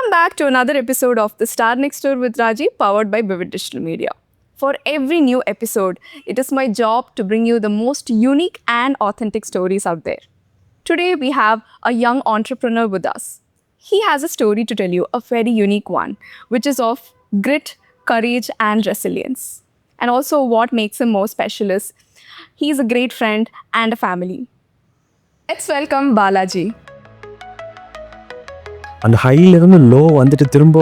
Welcome back to another episode of The Star Next Door with Raji, powered by Vivid Digital Media. For every new episode, it is my job to bring you the most unique and authentic stories out there. Today, we have a young entrepreneur with us. He has a story to tell you, a very unique one, which is of grit, courage, and resilience. And also, what makes him more special is he's a great friend and a family. Let's welcome Balaji. அந்த ஹைலேருந்து low வந்துட்டு திரும்ப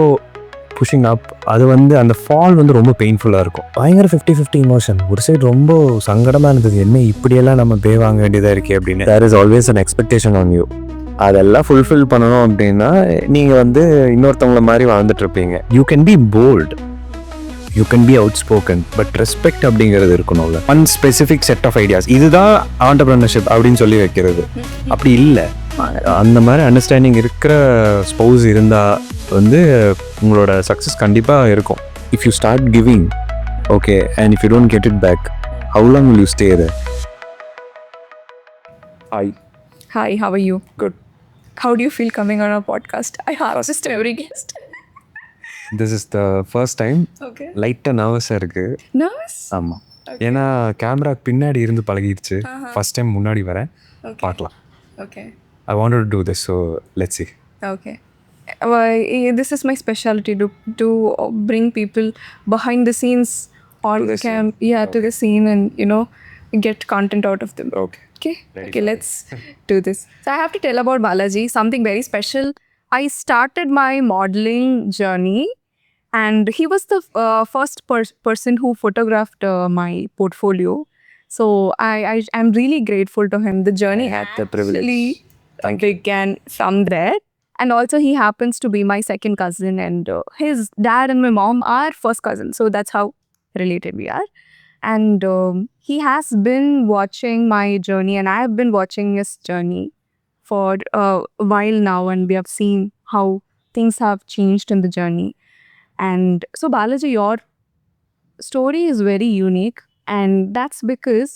pushing அப், அது வந்து அந்த fall வந்து ரொம்ப பெயின்ஃபுல்லாக இருக்கும். பயங்கர 50-50 இமோஷன். ஒரு சைடு ரொம்ப சங்கடமாக இருந்தது, என்ன இப்படியெல்லாம் நம்ம பே வாங்க வேண்டியதாக இருக்கே அப்படின்னு. There is always an expectation on you. அதெல்லாம் ஃபுல்ஃபில் பண்ணணும் அப்படின்னா நீங்கள் வந்து இன்னொருத்தவங்கள மாதிரி வாழ்ந்துட்டு இருப்பீங்க. You can be bold, you can be outspoken, but respect அப்படிங்கிறது இருக்கணும்ல. One specific set of ideas, இதுதான் ஆண்டர்பிரினர்ஷிப் அப்படின்னு சொல்லி வைக்கிறது அப்படி இல்லை. அந்த மாதிரி அண்டர்ஸ்டாண்டிங் இருக்கிற ஸ்பௌஸ் இருந்தால் வந்து உங்களோட சக்ஸஸ் கண்டிப்பாக இருக்கும். If you start giving, okay, and if you don't get it back, how long will you stay there? Hi. Hi, how are you? Good. How do you feel coming on our podcast? I have just every guest. This is the first time. Okay. லைட்டாக நர்வஸாக இருக்குது. Nervous? ஆமாம், ஏன்னா கேமராக்கு பின்னாடி இருந்து பழகிடுச்சு. First time முன்னாடி வரேன், பார்க்கலாம். Okay. I wanted to do this, so let's see. Okay. This is my specialty to bring people behind the scenes on To the cam. scene. Yeah, to the scene and get content out of them. Okay. Okay. Ready Okay, for let's do this. So I have to tell about Balaji, something very special. I started my modeling journey and he was the first person who photographed my portfolio. So I'm really grateful to him. The journey I had the privilege. actually Thank you. began from there. And also he happens to be my second cousin and his dad and my mom are first cousins. So that's how related we are. And he has been watching my journey and I have been watching his journey for a while now, and we have seen how things have changed in the journey. And so Balaji, your story is very unique, and that's because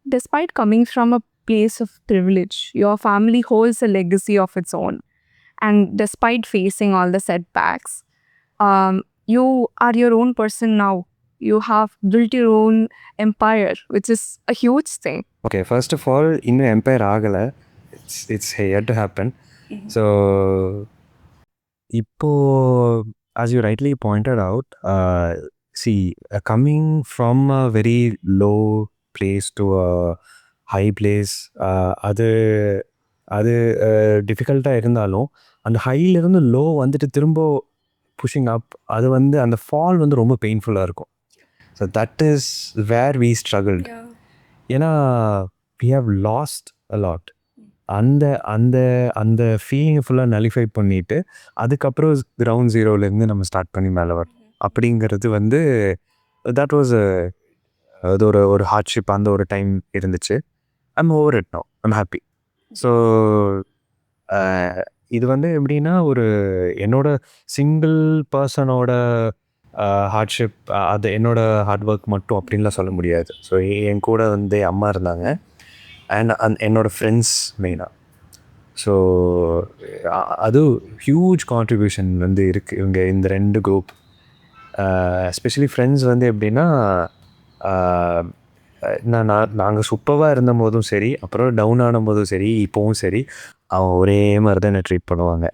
despite coming from a place of privilege, your family holds a legacy of its own. And despite facing all the setbacks, you are your own person now. You have built your own empire, which is a huge thing. Okay, first of all, இன்னும் empire ஆகலை. It's yet to happen. So இப்போ, as you rightly pointed out, coming from a very low place to a high place, அது டிஃபிகல்ட்டாக இருந்தாலும் அந்த ஹைலேருந்து low வந்துட்டு திரும்ப pushing அப், அது வந்து அந்த ஃபால் வந்து ரொம்ப பெயின்ஃபுல்லாக இருக்கும். So that is where we struggled. ஏன்னா we have lost a lot. அந்த அந்த அந்த ஃபீலிங்கை ஃபுல்லாக நலிஃபை பண்ணிவிட்டு அதுக்கப்புறம் கிரவுண்ட் ஜீரோலேருந்து நம்ம ஸ்டார்ட் பண்ணி மேலே வரோம் அப்படிங்கிறது வந்து தட் வாஸ் அது ஒரு ஹார்ட்ஷிப். அந்த ஒரு டைம் இருந்துச்சு. I'm over it now, I'm happy. So இது வந்து எப்படின்னா, ஒரு என்னோட சிங்கிள் பர்சனோட ஹார்ட்ஷிப், அது என்னோட ஹார்ட் ஒர்க் மட்டும் அப்படின்லாம் சொல்ல முடியாது. ஸோ என் கூட வந்து அம்மா இருந்தாங்க அண்ட் என்னோடய ஃப்ரெண்ட்ஸ் மெயினாக. ஸோ அது ஹியூஜ் கான்ட்ரிபியூஷன் வந்து இருக்குது இவங்க இந்த ரெண்டு குரூப். எஸ்பெஷலி ஃப்ரெண்ட்ஸ் வந்து எப்படின்னா, நாங்கள் சூப்பராக இருந்த போதும் சரி, அப்புறம் டவுன் ஆன போதும் சரி, இப்போவும் சரி, அவங்க ஒரே மாதிரி தான் என்னை ட்ரீட் பண்ணுவாங்க.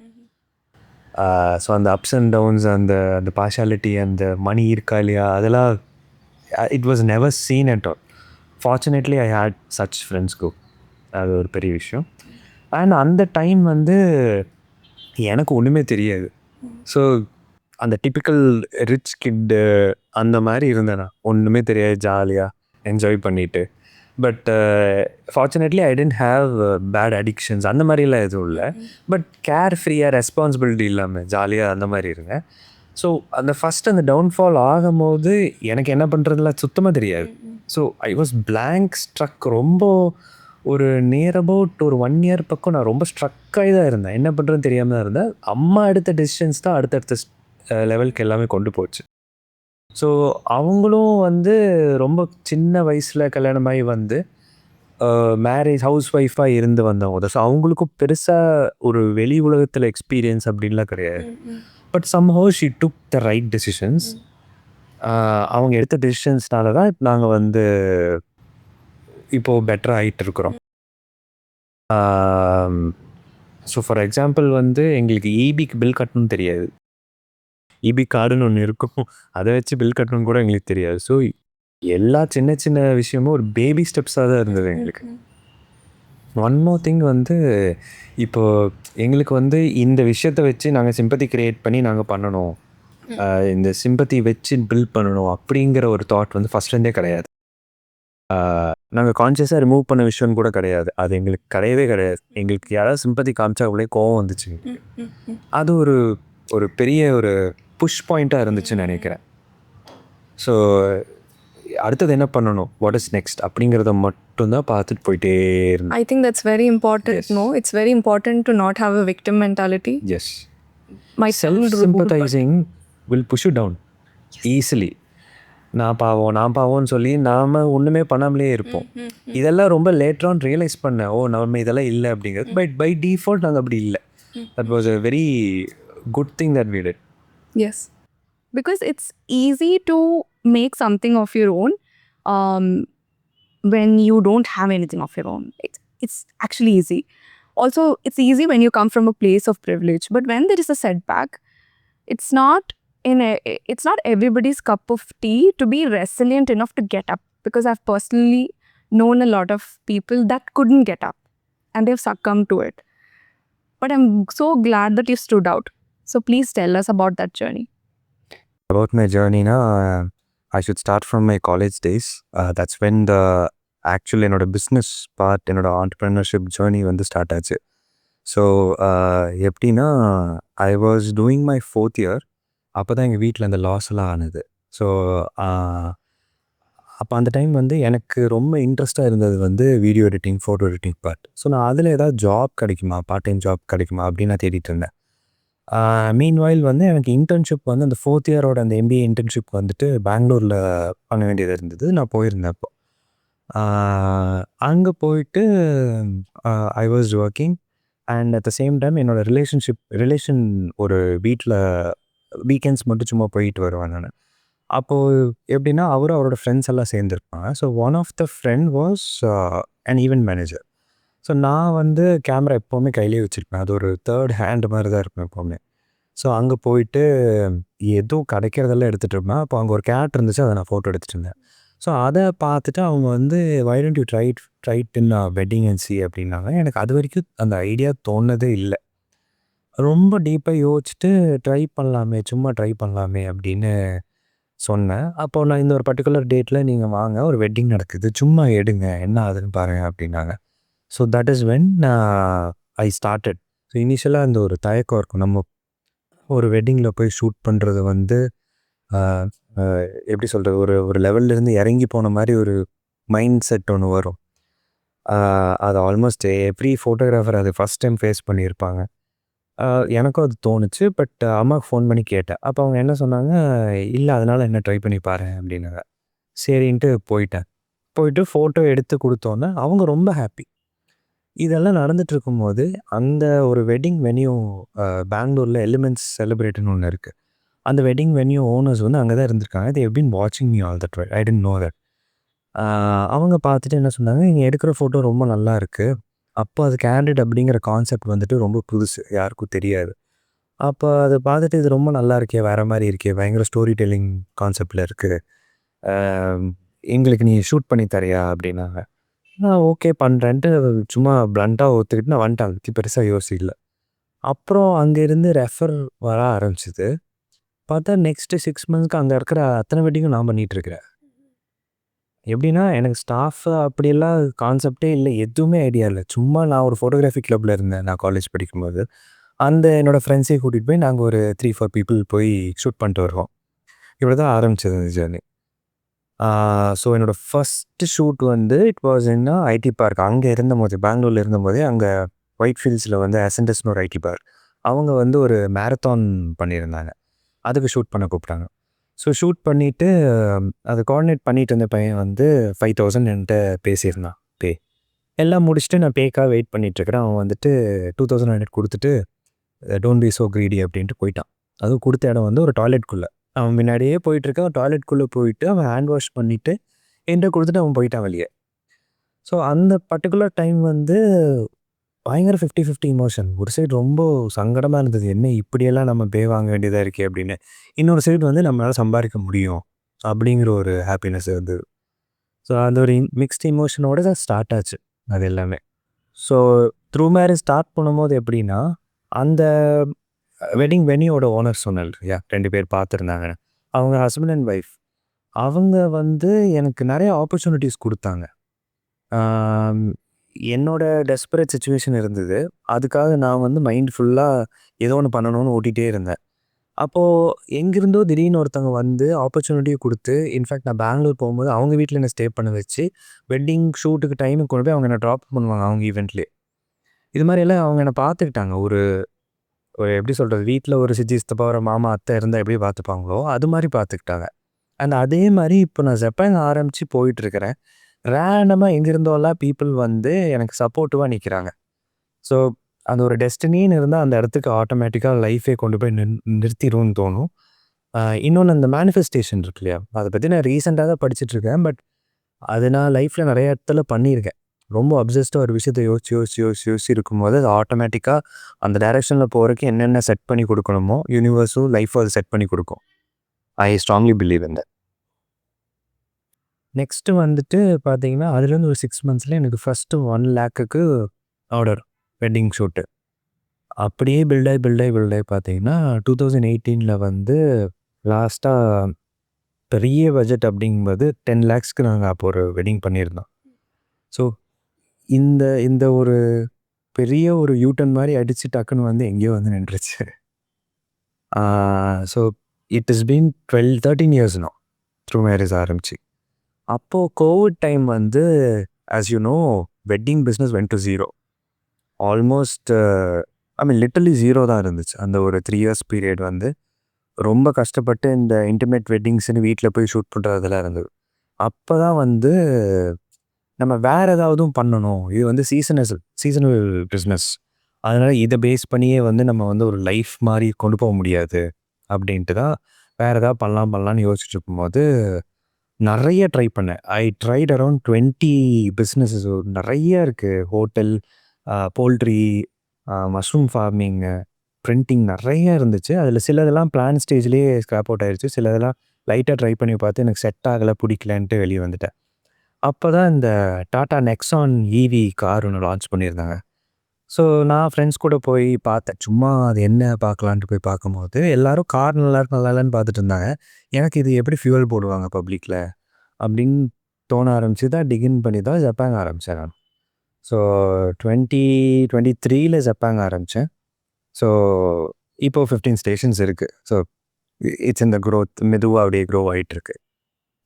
ஸோ அந்த அப்ஸ் அண்ட் டவுன்ஸ், அந்த அந்த பார்ஷாலிட்டி, அந்த மணி இருக்கா இல்லையா, அதெல்லாம் it was never seen at all. Fortunately I had such friends group. அது ஒரு பெரிய விஷயம். அண்ட் அந்த டைம் வந்து எனக்கு ஒன்றுமே தெரியாது. ஸோ அந்த டிப்பிக்கல் ரிச் கிட்டு அந்த மாதிரி இருந்தேன் நான். ஒன்றுமே தெரியாது, ஜாலியாக என்ஜாய் பண்ணிவிட்டு. But fortunately I didn't have bad addictions, அந்த மாதிரிலாம் எதுவும் இல்லை. பட் கேர் ஃப்ரீயாக, ரெஸ்பான்சிபிலிட்டி இல்லாமல் ஜாலியாக அந்த மாதிரி இருந்தேன். ஸோ அந்த ஃபஸ்ட் அந்த டவுன்ஃபால் ஆகும்போது எனக்கு என்ன பண்ணுறதுலாம் சுத்தமாக தெரியாது. So I was blank struck. ரொம்ப ஒரு நியர் அபவுட் ஒரு 1 year பக்கம் நான் ரொம்ப ஸ்ட்ரக்காகி தான் இருந்தேன். என்ன பண்ணுறதுன்னு தெரியாமல் தான் இருந்தேன். அம்மா எடுத்த டெசிஷன்ஸ் தான் அடுத்தடுத்த லெவலுக்கு எல்லாமே கொண்டு போச்சு. ஸோ அவங்களும் வந்து ரொம்ப சின்ன வயசில் கல்யாணமாகி வந்து மேரேஜ் ஹவுஸ் ஒய்ஃபாக இருந்து வந்தவங்க தான். ஸோ அவங்களுக்கும் பெருசாக ஒரு வெளி உலகத்தில் எக்ஸ்பீரியன்ஸ் அப்படின்லாம் கிடையாது. But somehow she took the right decisions. அவங்க எடுத்த டெசிஷன்ஸ்னால தான் நாங்கள் வந்து இப்போது பெட்டராக ஆகிட்டு இருக்கிறோம். ஸோ ஃபார் எக்ஸாம்பிள் வந்து எங்களுக்கு ஈபிக்கு பில் கட்டணும்னு தெரியாது. ஈபி கார்டுன்னு ஒன்று இருக்கும், அதை வச்சு பில் கட்டணும்னு கூட எங்களுக்கு தெரியாது. ஸோ எல்லா சின்ன சின்ன விஷயமும் ஒரு பேபி ஸ்டெப்ஸாக தான் இருந்தது எங்களுக்கு. ஒன் மோர் திங் வந்து இப்போது எங்களுக்கு வந்து இந்த விஷயத்தை வச்சு நாங்கள் சிம்பத்தி க்ரியேட் பண்ணி நாங்கள் பண்ணணும், இந்த சிம்பத்தி வச்சு பில்ட் பண்ணணும் அப்படிங்கிற ஒரு தாட் வந்து ஃபஸ்ட்லேருந்தே கிடையாது. நாங்கள் கான்ஷியஸாக ரிமூவ் பண்ண விஷயம் கூட கிடையாது. அது எங்களுக்கு கிடையவே கிடையாது. எங்களுக்கு யாராவது சிம்பத்தி காமிச்சா அவ்வளோ கோவம் வந்துச்சு. அது ஒரு ஒரு பெரிய ஒரு புஷ் பாயிண்ட்டாக இருந்துச்சுன்னு நினைக்கிறேன். ஸோ அடுத்தது என்ன பண்ணணும், வாட் இஸ் நெக்ஸ்ட் அப்படிங்கிறத மட்டும்தான் பார்த்துட்டு போயிட்டே இருந்தேன். I think that's very important. Yes. No, it's very important to not have a victim mentality. Yes. My self-sympathizing will push you down easily. நான் பாவோன்னு சொல்லி நாம் ஒன்றுமே பண்ணாமலே இருப்போம். இதெல்லாம் ரொம்ப லேட்டர் ஆன் ரியலைஸ் பண்ணேன், ஓ நம்ம இதெல்லாம் இல்லை அப்படிங்கிறது. பட் பை டிஃபால்ட் நாங்கள் அப்படி இல்லை. That was a very good thing that we did. Yes. Because it's easy to make something of your own when you don't have anything of your own. It's actually easy. Also, it's easy when you come from a place of privilege. But when there is a setback, it's not everybody's cup of tea to be resilient enough to get up. Because I've personally known a lot of people that couldn't get up and they've succumbed to it. But I'm so glad that you stood out. So please tell us about that journey. About my journey, I should start from my college days. That's when the actual என்னோட business part, என்னோட ஆண்டர்ப்ரெனர்ஷிப் journey வந்து start ஆச்சு. So எப்படின்னா, I was doing my 4th year. அப்போ தான் எங்கள் வீட்டில் அந்த லாஸ் எல்லாம் ஆனது. ஸோ அப்போ அந்த டைம் வந்து எனக்கு ரொம்ப இன்ட்ரெஸ்ட்டாக இருந்தது வந்து video editing, photo editing part. So நான் அதில் ஏதாவது ஜாப் கிடைக்குமா, பார்ட் டைம் ஜாப் கிடைக்குமா அப்படின்னு நான் தேடிட்டு இருந்தேன். மீன்வைல் வந்து எனக்கு இன்டர்ன்ஷிப் வந்து அந்த 4th இயரோட அந்த MBA இன்டர்ன்ஷிப் வந்துட்டு பெங்களூரில் பண்ண வேண்டியது இருந்தது. நான் போயிருந்தேன் அப்போ. அங்கே போயிட்டு I was working and at the same time என்னோடய ரிலேஷன் ஒரு வீட்டில் வீக்கெண்ட்ஸ் மட்டும் சும்மா போயிட்டு வருவேன் நான். அப்போது எப்படின்னா, அவரும் அவரோட ஃப்ரெண்ட்ஸ் எல்லாம் சேர்ந்துருப்பாங்க. So one of the friend was an event manager. So நான் வந்து கேமரா எப்போவுமே கையிலே வச்சுருப்பேன். அது ஒரு தேர்ட் ஹேண்ட் மாதிரி தான் இருப்பேன் எப்போவுமே. ஸோ அங்கே போயிட்டு எதுவும் கிடைக்கிறதெல்லாம் எடுத்துகிட்டு இருப்பேன். அப்போ அங்கே ஒரு கேட் இருந்துச்சு, அதை நான் ஃபோட்டோ எடுத்துகிட்டு இருந்தேன். ஸோ அதை பார்த்துட்டு அவங்க வந்து why don't you try in wedding and see அப்படின்னாங்க. எனக்கு அது வரைக்கும் அந்த ஐடியா தோணுனதே இல்லை. ரொம்ப டீப்பாக யோசிச்சுட்டு சும்மா ட்ரை பண்ணலாமே அப்படின்னு சொன்னேன். அப்போது நான் இந்த ஒரு பர்டிகுலர் டேட்டில் நீங்கள் வாங்க, ஒரு வெட்டிங் நடக்குது, சும்மா எடுங்க, என்ன ஆகுதுன்னு பாருங்கள் அப்படின்னாங்க. So that is when I started. So இனிஷியலாக அந்த ஒரு தயக்கம் இருக்கும். நம்ம ஒரு வெட்டிங்கில் போய் ஷூட் பண்ணுறது வந்து எப்படி சொல்கிறது, ஒரு லெவல்லேருந்து இறங்கி போன மாதிரி ஒரு மைண்ட் செட் ஒன்று வரும். அது ஆல்மோஸ்ட் எவ்ரி ஃபோட்டோகிராஃபர் அது ஃபஸ்ட் டைம் ஃபேஸ் பண்ணியிருப்பாங்க. எனக்கும் அது தோணுச்சு. பட் அம்மாவுக்கு ஃபோன் பண்ணி கேட்டேன். அப்போ அவங்க என்ன சொன்னாங்க, இல்லை அதனால் என்ன ட்ரை பண்ணி பாரு அப்படின்னாங்க. சரின்ட்டு போயிட்டு ஃபோட்டோ எடுத்து கொடுத்தோன்னே அவங்க ரொம்ப ஹாப்பி. இதெல்லாம் நடந்துட்டு இருக்கும்போது அந்த ஒரு வெட்டிங் வென்யூ பெங்களூரில் எலிமெண்ட்ஸ் செலிப்ரேட்னு ஒன்று இருக்குது. அந்த வெட்டிங் வென்யூ ஓனர்ஸ் வந்து அங்கே தான் இருந்திருக்காங்க. தே ஹேவ் பீன் வாட்சிங் me all that. I didn't know that. அவங்க பார்த்துட்டு என்ன சொன்னாங்க, நீங்கள் எடுக்கிற ஃபோட்டோ ரொம்ப நல்லா இருக்குது. அப்போ அது கேண்டிட் அப்படிங்கிற கான்செப்ட் வந்துட்டு ரொம்ப புதுசு, யாருக்கும் தெரியாது. அப்போ அதை பார்த்துட்டு இது ரொம்ப நல்லா இருக்கே, வேறு மாதிரி இருக்கே, பயங்கர ஸ்டோரி டெல்லிங் கான்செப்டில் இருக்குது, எங்களுக்கு நீ ஷூட் பண்ணி தரியா அப்படின்னாங்க. ஓகே பண்ணுறேன்ட்டு சும்மா பிளண்ட்டாக ஒத்துக்கிட்டு நான் வந்துட்டேன். பற்றி பெருசாக யோசிக்கல. அப்புறம் அங்கேருந்து ரெஃபர் வர ஆரம்பிச்சிது. பார்த்தா நெக்ஸ்ட்டு 6 மந்த்ஸ்க்கு அங்கே இருக்கிற அத்தனை வெட்டிங்கும் நான் பண்ணிகிட்ருக்கிறேன். எப்படின்னா, எனக்கு ஸ்டாஃப் அப்படியெல்லாம் கான்செப்டே இல்லை, எதுவுமே ஐடியா இல்லை. சும்மா நான் ஒரு ஃபோட்டோகிராஃபி கிளப்பில் இருந்தேன் நான் காலேஜ் படிக்கும்போது. அந்த என்னோடய ஃப்ரெண்ட்ஸையும் கூட்டிகிட்டு போய் நாங்கள் ஒரு 3-4 பீப்புள் போய் ஷூட் பண்ணிட்டு வருவோம். இப்படி தான் ஆரம்பிச்சது இந்த ஜேர்னி. ஸோ என்னோடய ஃபஸ்ட்டு ஷூட் வந்து it was in IT park. அங்கே இருந்தபோது, பெங்களூரில் இருந்தபோதே அங்கே ஒயிட் ஃபீல்ட்ஸில் வந்து அசெண்டஸ்னு ஒரு ஐடி பார்க், அவங்க வந்து ஒரு மேரத்தான் பண்ணியிருந்தாங்க. அதுக்கு ஷூட் பண்ண கூப்பிட்டாங்க. ஸோ ஷூட் பண்ணிவிட்டு அதை கோஆர்டினேட் பண்ணிட்டு இருந்த பையன் வந்து 5,000 என்கிட்ட பேசியிருந்தான் பே. எல்லாம் முடிச்சுட்டு நான் பேக்காக வெயிட் பண்ணிகிட்ருக்கிறேன். அவன் வந்துட்டு 2,900 கொடுத்துட்டு டோன்ட் பி ஸோ க்ரீடி அப்படின்ட்டு போயிட்டான். அதுவும் கொடுத்த இடம் வந்து ஒரு டாய்லெட்குள்ளே. அவன் முன்னாடியே போயிட்டுருக்கான். டாய்லெட்குள்ளே போயிட்டு அவன் ஹேண்ட் வாஷ் பண்ணிவிட்டு என்கிட்ட கொடுத்துட்டு அவன் போயிட்டான் வெளியே. ஸோ அந்த பர்ட்டிகுலர் டைம் வந்து பயங்கர 50-50 இமோஷன். ஒரு சைடு ரொம்ப சங்கடமாக இருந்தது. என்ன இப்படியெல்லாம் நம்ம பே வாங்க வேண்டியதாக இருக்கே அப்படின்னு. இன்னொரு சைடு வந்து நம்மளால் சம்பாதிக்க முடியும் அப்படிங்கிற ஒரு ஹாப்பினஸ் இருந்தது. ஸோ அந்த ஒரு மிக்ஸ்ட் இமோஷனோட தான் ஸ்டார்ட் ஆச்சு அது எல்லாமே. ஸோ த்ரூ மேரேஜ் ஸ்டார்ட் பண்ணும்போது எப்படின்னா, அந்த வெட்டிங் வென்யூவோட ஓனர் சொன்னேன் இல்லையா, 2 பேர் பார்த்துருந்தாங்க. அவங்க ஹஸ்பண்ட் அண்ட் ஒய்ஃப். அவங்க வந்து எனக்கு நிறைய ஆப்பர்ச்சுனிட்டிஸ் கொடுத்தாங்க. என்னோட டெஸ்பரேட் சிச்சுவேஷன் இருந்தது. அதுக்காக நான் வந்து மைண்ட் ஃபுல்லாக ஏதோ ஒன்று பண்ணணும்னு ஓட்டிகிட்டே இருந்தேன். அப்போது எங்கிருந்தோ திடீர்னு ஒருத்தவங்க வந்து ஆப்பர்ச்சுனிட்டியை கொடுத்து, இன்ஃபேக்ட் நான் பெங்களூர் போகும்போது அவங்க வீட்டில் என்னை ஸ்டே பண்ண வச்சு, வெட்டிங் ஷூட்டுக்கு டைமுக்கு கொண்டு போய் அவங்க என்னை ட்ராப் பண்ணுவாங்க அவங்க ஈவெண்ட்லேயே. இது மாதிரியெல்லாம் அவங்க என்னை பார்த்துக்கிட்டாங்க. ஒரு ஒரு எப்படி சொல்கிறது, வீட்டில் ஒரு சித்தி சித்தப்பா ஒரு மாமா அத்தை இருந்தால் எப்படி பார்த்துப்பாங்களோ அது மாதிரி பார்த்துக்கிட்டாங்க. அண்ட் அதே மாதிரி இப்போ நான் ஜப்பான் ஆரம்பித்து போயிட்டுருக்கிறேன். ரேண்டமாக எங்கிருந்தோலாம் பீப்புள் வந்து எனக்கு சப்போர்ட்டிவாக நிற்கிறாங்க. ஸோ அந்த ஒரு டெஸ்டினின்னு இருந்தால் அந்த இடத்துக்கு ஆட்டோமேட்டிக்காக லைஃபே கொண்டு போய் நிறுத்திடும்னு தோணும். இன்னொன்று அந்த மேனிஃபெஸ்டேஷன் இருக்கு இல்லையா, அதை பற்றி நான் ரீசெண்டாக தான் படிச்சுட்ருக்கேன். பட் அது நான் லைஃப்பில் நிறைய இடத்துல பண்ணியிருக்கேன். ரொம்ப அப்சஸ்டாக ஒரு விஷயத்தை யோசிச்சு இருக்கும்போது அது ஆட்டோமேட்டிக்காக அந்த டைரெக்ஷனில் போகிறதுக்கு என்னென்ன செட் பண்ணி கொடுக்கணுமோ யூனிவர்ஸும் லைஃப்பும் அது செட் பண்ணி கொடுக்கும். I strongly believe in that. Next வந்துட்டு பார்த்தீங்கன்னா, அதுலேருந்து ஒரு 6 மந்த்ஸில் எனக்கு ஃபஸ்ட்டு 1,00,000க்கு ஆர்டர் வெட்டிங் ஷூட்டு. அப்படியே பில்டாகி பார்த்தீங்கன்னா 2018 வந்து லாஸ்ட்டாக பெரிய பட்ஜெட் அப்படிங்கும்போது 10 லேக்ஸ்க்கு நாங்கள் அப்போ ஒரு வெட்டிங் பண்ணியிருந்தோம். ஸோ இந்த இந்த ஒரு பெரிய ஒரு யூட்டன் மாதிரி அடித்து டக்குன்னு வந்து எங்கேயோ வந்து நின்றுச்சு. So it is been 13 years no through marriage ஆரம்பிச்சு. அப்போது கோவிட் டைம் வந்து as you know wedding business went to zero. Almost I mean literally zero தான் இருந்துச்சு. அந்த ஒரு 3 இயர்ஸ் பீரியட் வந்து ரொம்ப கஷ்டப்பட்டு இந்த இன்டிமேட் வெட்டிங்ஸ்னு வீட்டில் போய் ஷூட் பண்ணுறதெல்லாம் இருந்தது. அப்போ தான் வந்து நம்ம வேறு ஏதாவதும் பண்ணணும். இது வந்து சீசனல் பிஸ்னஸ். அதனால் இதை பேஸ் பண்ணியே வந்து நம்ம வந்து ஒரு லைஃப் மாதிரி கொண்டு போக முடியாது அப்படின்ட்டு தான் வேறு ஏதாவது பண்ணலான்னு யோசிச்சுட்டு இருக்கும்போது நிறைய ட்ரை பண்ணேன். I tried around 20 businesses. நிறைய இருக்குது. Hotel, poultry, mushroom farming, printing நிறைய இருந்துச்சு. அதில் சிலதெல்லாம் பிளான் ஸ்டேஜ்லேயே ஸ்க்ராப் அவுட் ஆயிடுச்சு. சிலதெல்லாம் லைட்டாக ட்ரை பண்ணி பார்த்து எனக்கு செட் ஆகலை, பிடிக்கலன்ட்டு வெளியே வந்துட்டேன். அப்போ தான் இந்த டாடா நெக்ஸான் ஈவி கார் ஒன்று லான்ச் பண்ணியிருந்தாங்க. ஸோ நான் ஃப்ரெண்ட்ஸ் கூட போய் பார்த்தேன். சும்மா அது என்ன பார்க்கலான்ட்டு போய் பார்க்கும்போது எல்லோரும் கார் நல்லாயிருக்கு நல்லாயில்லன்னு பார்த்துட்டு இருந்தாங்க. எனக்கு இது எப்படி ஃபியூவல் போடுவாங்க பப்ளிக்கில் அப்படின்னு தோண ஆரம்பிச்சு தான் டிகின் பண்ணி தான் ஜப்பான் ஆரம்பித்தேன் நான். ஸோ 2023 ஜப்பான் ஆரம்பித்தேன். ஸோ இப்போது 15 ஸ்டேஷன்ஸ் இருக்குது. ஸோ இட்ஸ் இந்த க்ரோத் மெதுவாக அப்படியே க்ரோ ஆகிட்டு இருக்கு.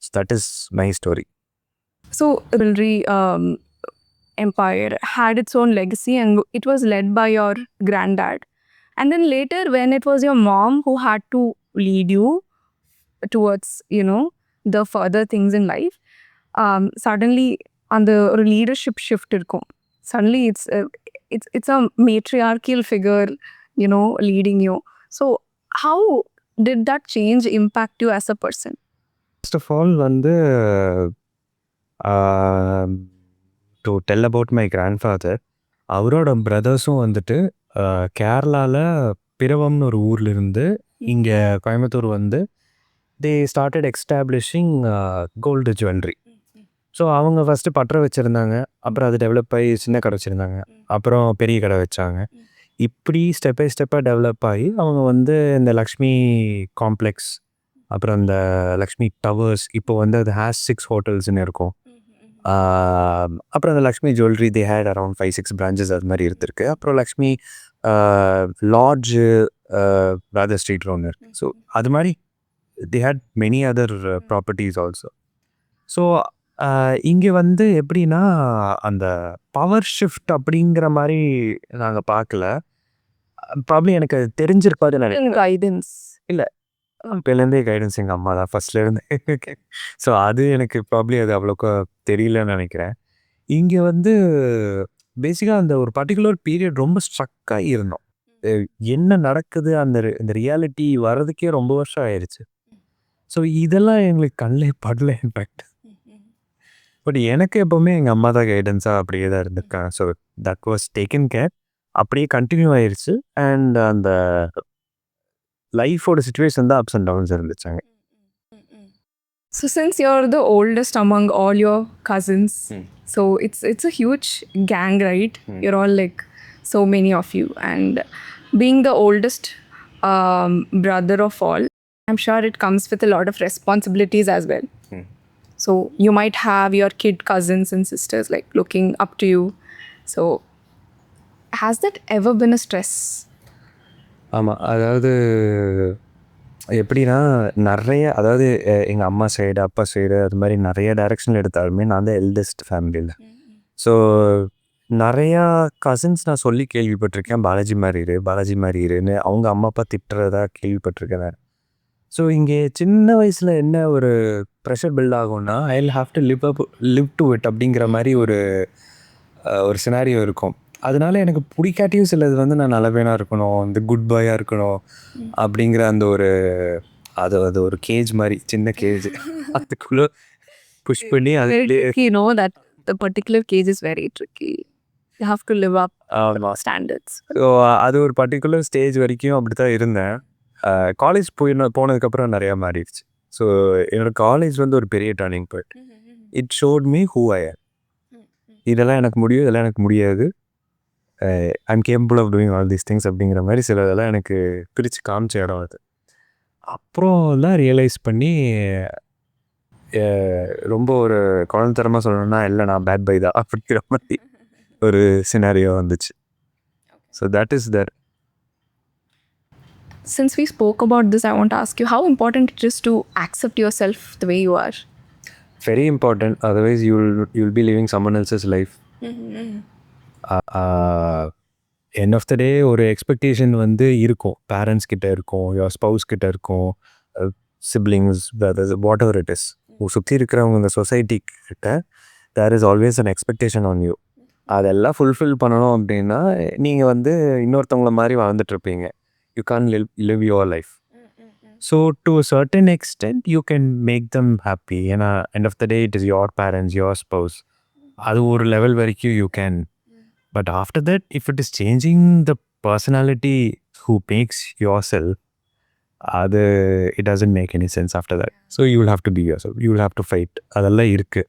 So that is my story. So, Poultry empire had its own legacy and it was led by your granddad. And then later, when it was your mom who had to lead you towards, the further things in life, suddenly on the leadership shift, suddenly it's a matriarchal figure, leading you. So, how did that change impact you as a person? First of all, வந்து to tell about my grandfather, அவரோட பிரதர்ஸும் வந்துட்டு கேரளாவில் பிரவம்னு ஒரு ஊரில் இருந்து இங்கே கோயம்புத்தூர் வந்து they started establishing gold jewellery. So அவங்க ஃபஸ்ட்டு பட்டறை வச்சுருந்தாங்க. அப்புறம் அது டெவலப் ஆகி சின்ன கடை வச்சுருந்தாங்க. அப்புறம் பெரிய கடை வச்சாங்க. இப்படி ஸ்டெப் பை ஸ்டெப்பாக டெவலப் ஆகி அவங்க வந்து இந்த லக்ஷ்மி காம்ப்ளெக்ஸ், அப்புறம் இந்த லக்ஷ்மி டவர்ஸ், இப்போ வந்து அது ஹேஸ் 6 ஹோட்டல்ஸ்ன்னு இருக்கும். அப்புறம் அந்த Lakshmi jewellery they had around 5-6 branches அது மாதிரி இருந்திருக்கு. அப்புறம் லக்ஷ்மி லாட்ஜு ராதா ஸ்ட்ரீட்டில் ஒன்று இருக்குது. ஸோ அது மாதிரி they had many other properties also. So இங்கே வந்து எப்படின்னா அந்த பவர் ஷிஃப்ட் அப்படிங்கிற மாதிரி நாங்கள் பார்க்கல. ப்ராப்ளி எனக்கு அது தெரிஞ்சிருக்காது நினைக்கிறேன். Guidance. இல்லை, இப்போலேருந்தே கைடன்ஸ் எங்கள் அம்மா தான் ஃபஸ்ட்லேருந்து. ஸோ அது எனக்கு ப்ராப்ளி அது அவ்வளோக்கா தெரியலன்னு நினைக்கிறேன். இங்கே வந்து பேசிக்காக அந்த ஒரு பர்டிகுலர் பீரியட் ரொம்ப ஸ்ட்ரக்காக இருந்தோம். என்ன நடக்குது அந்த ரியாலிட்டி வர்றதுக்கே ரொம்ப வருஷம் ஆயிடுச்சு. ஸோ இதெல்லாம் எங்களுக்கு கண்ணிலே படல இன்ஃபேக்ட். பட் எனக்கு எப்போவுமே எங்கள் அம்மா தான் கைடன்ஸாக அப்படியே தான் இருந்திருக்காங்க. So that was taken care. அப்படியே கண்டினியூ ஆயிடுச்சு. அண்ட் அந்த லைஃபோட சுச்சுவேஷன் தான் அப்ஸ் அண்ட் டவுன்ஸ் இருந்துச்சாங்க. So since you're the oldest among all your cousins, so it's a huge gang, right? You're all like so many of you, and being the oldest brother of all, I'm sure it comes with a lot of responsibilities as well. So you might have your kid cousins and sisters like looking up to you. So has that ever been a stress? ஆமாம். அதாவது எப்படின்னா நிறைய அதாவது எங்கள் அம்மா side அப்பா side அது மாதிரி நிறைய டைரெக்ஷனில் எடுத்தாலுமே நான் தான் எல்டஸ்ட் ஃபேமிலியில். ஸோ நிறையா கசின்ஸ் நான் சொல்லி கேள்விப்பட்டிருக்கேன். பாலாஜி மாதிரி இருன்னு அவங்க அம்மா அப்பா திட்டுறதா கேள்விப்பட்டிருக்கேன் நான். ஸோ இங்கே சின்ன வயசில் என்ன ஒரு ப்ரெஷர் பில்ட் ஆகும்னா I will have to live to it அப்படிங்கிற மாதிரி ஒரு சினாரியோ இருக்கும். அதனால எனக்கு பிடிக்காட்டியும் சிலது வந்து நான் நல்லபடியாக இருக்கணும், இந்த குட் பாயாக இருக்கணும் அப்படிங்கிற அந்த ஒரு அது ஒரு கேஜ் மாதிரி சின்ன கேஜ் அதுக்குள்ளே புஷ் பண்ணி அது You know that the particular cage is very tricky. You have to live up standards. So அது ஒரு பர்டிகுலர் ஸ்டேஜ் வரைக்கும் அப்படி தான் இருந்தேன். காலேஜ் போனதுக்கப்புறம் நிறையா மாறிடுச்சு. ஸோ என்னோட காலேஜ் வந்து ஒரு பெரிய turning point. It showed me who I am. இதெல்லாம் எனக்கு முடியும், இதெல்லாம் எனக்கு முடியாது, I'm capable of doing all these things அப்படிங்கிற மாதிரி சிலதெல்லாம் எனக்கு பிரித்து காமிச்ச இடம் அது. அப்புறம் தான் ரியலைஸ் பண்ணி ரொம்ப ஒரு குழந்தைத்தனமாக சொல்லணும்னா இல்லை நான் பேட் பை தான் அப்படிங்கிற மாதிரி ஒரு சினாரியோ வந்துச்சு. So that is that. Since we spoke about this, I want to ask you how important it is to accept yourself the way you are. Very important. Otherwise, you'll be living someone else's life. End of the day, ஒரு expectation வந்து இருக்கும். Parents கிட்ட இருக்கும், your spouse கிட்ட இருக்கும், siblings, brothers, whatever it is. சுற்றி இருக்கிறவங்க இந்த சொசைட்டி கிட்ட there is always an expectation on you. அதெல்லாம் ஃபுல்ஃபில் பண்ணணும் அப்படின்னா நீங்கள் வந்து இன்னொருத்தவங்கள மாதிரி வாழ்ந்துட்டுருப்பீங்க. You can't live your life. So to a certain extent you can make them happy. ஏன்னா end of the day it is your parents, your spouse. அது ஒரு லெவல் வரைக்கும் you can. But after that if it is changing the personality who makes yourself, அது it doesn't make any sense after that. So you will have to be yourself. You will have to fight. அதெல்லாம் இருக்கு.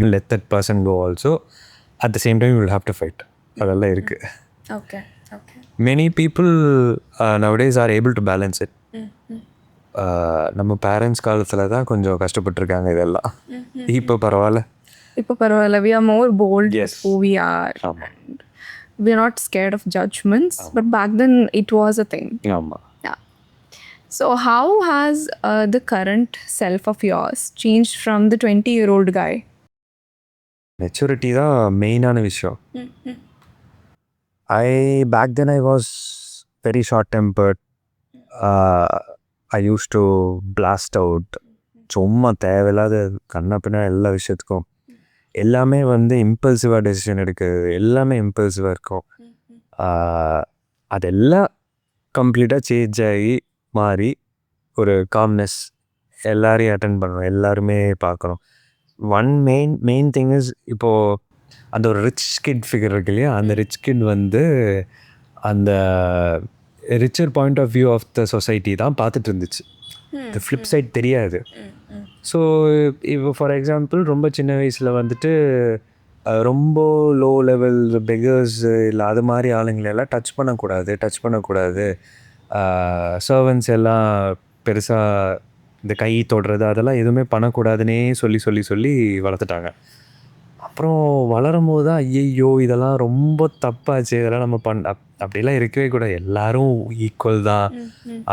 You let that person go also. At the same time you will have to fight. அதெல்லாம் இருக்கு. Okay. Many people nowadays are able to balance it. நம்ம parents காலத்தில் தான் கொஞ்சம் கஷ்டப்பட்டுருக்காங்க இதெல்லாம். இப்போ பரவாயில்ல. We are more bold. Yes. Who we are. We are not scared of judgments. But back then it was a thing. ஆமாம். Yeah. So how has the current self of yours changed from the 20-year-old guy? Maturity தான் மெயினான விஷயம். Back then I was very short-tempered. I used to blast out. சும்மா தேவையில்லாத கண்ணப்பின்னா எல்லா விஷயத்துக்கும் எல்லாமே வந்து இம்பல்சிவாக டெசிஷன் எடுக்கிறது, எல்லாமே இம்பல்சிவாக இருக்கும். அதெல்லாம் கம்ப்ளீட்டாக சேஞ்ச் ஆகி மாறி ஒரு காம்னஸ், எல்லாரையும் அட்டென்ட் பண்ணணும், எல்லாருமே பார்க்கணும். ஒன் மெயின் திங் இஸ் இப்போது அந்த ஒரு ரிச் கிட் ஃபிகர் இருக்கு இல்லையா, அந்த ரிச் கிட் வந்து அந்த richer point of view of the society தான் பார்த்துட்டு இருந்துச்சு. இந்த ஃப்ளிப் சைட் தெரியாது. ஸோ இப்போ ஃபார் எக்ஸாம்பிள் ரொம்ப சின்ன வயசில் வந்துட்டு ரொம்ப லோ லெவல் பெகர்ஸ் இல்லை அது மாதிரி ஆளுங்களெல்லாம் டச் பண்ணக்கூடாது, சர்வன்ஸ் எல்லாம் பெருசாக இந்த கை தொடுறது அதெல்லாம் எதுவுமே பண்ணக்கூடாதுன்னே சொல்லி வளர்த்துட்டாங்க. அப்புறம் வளரும் போது தான் ஐயோ இதெல்லாம் ரொம்ப தப்பாச்சு, இதெல்லாம் நம்ம அப்படிலாம் இருக்கவே கூடாது, எல்லாரும் ஈக்குவல் தான்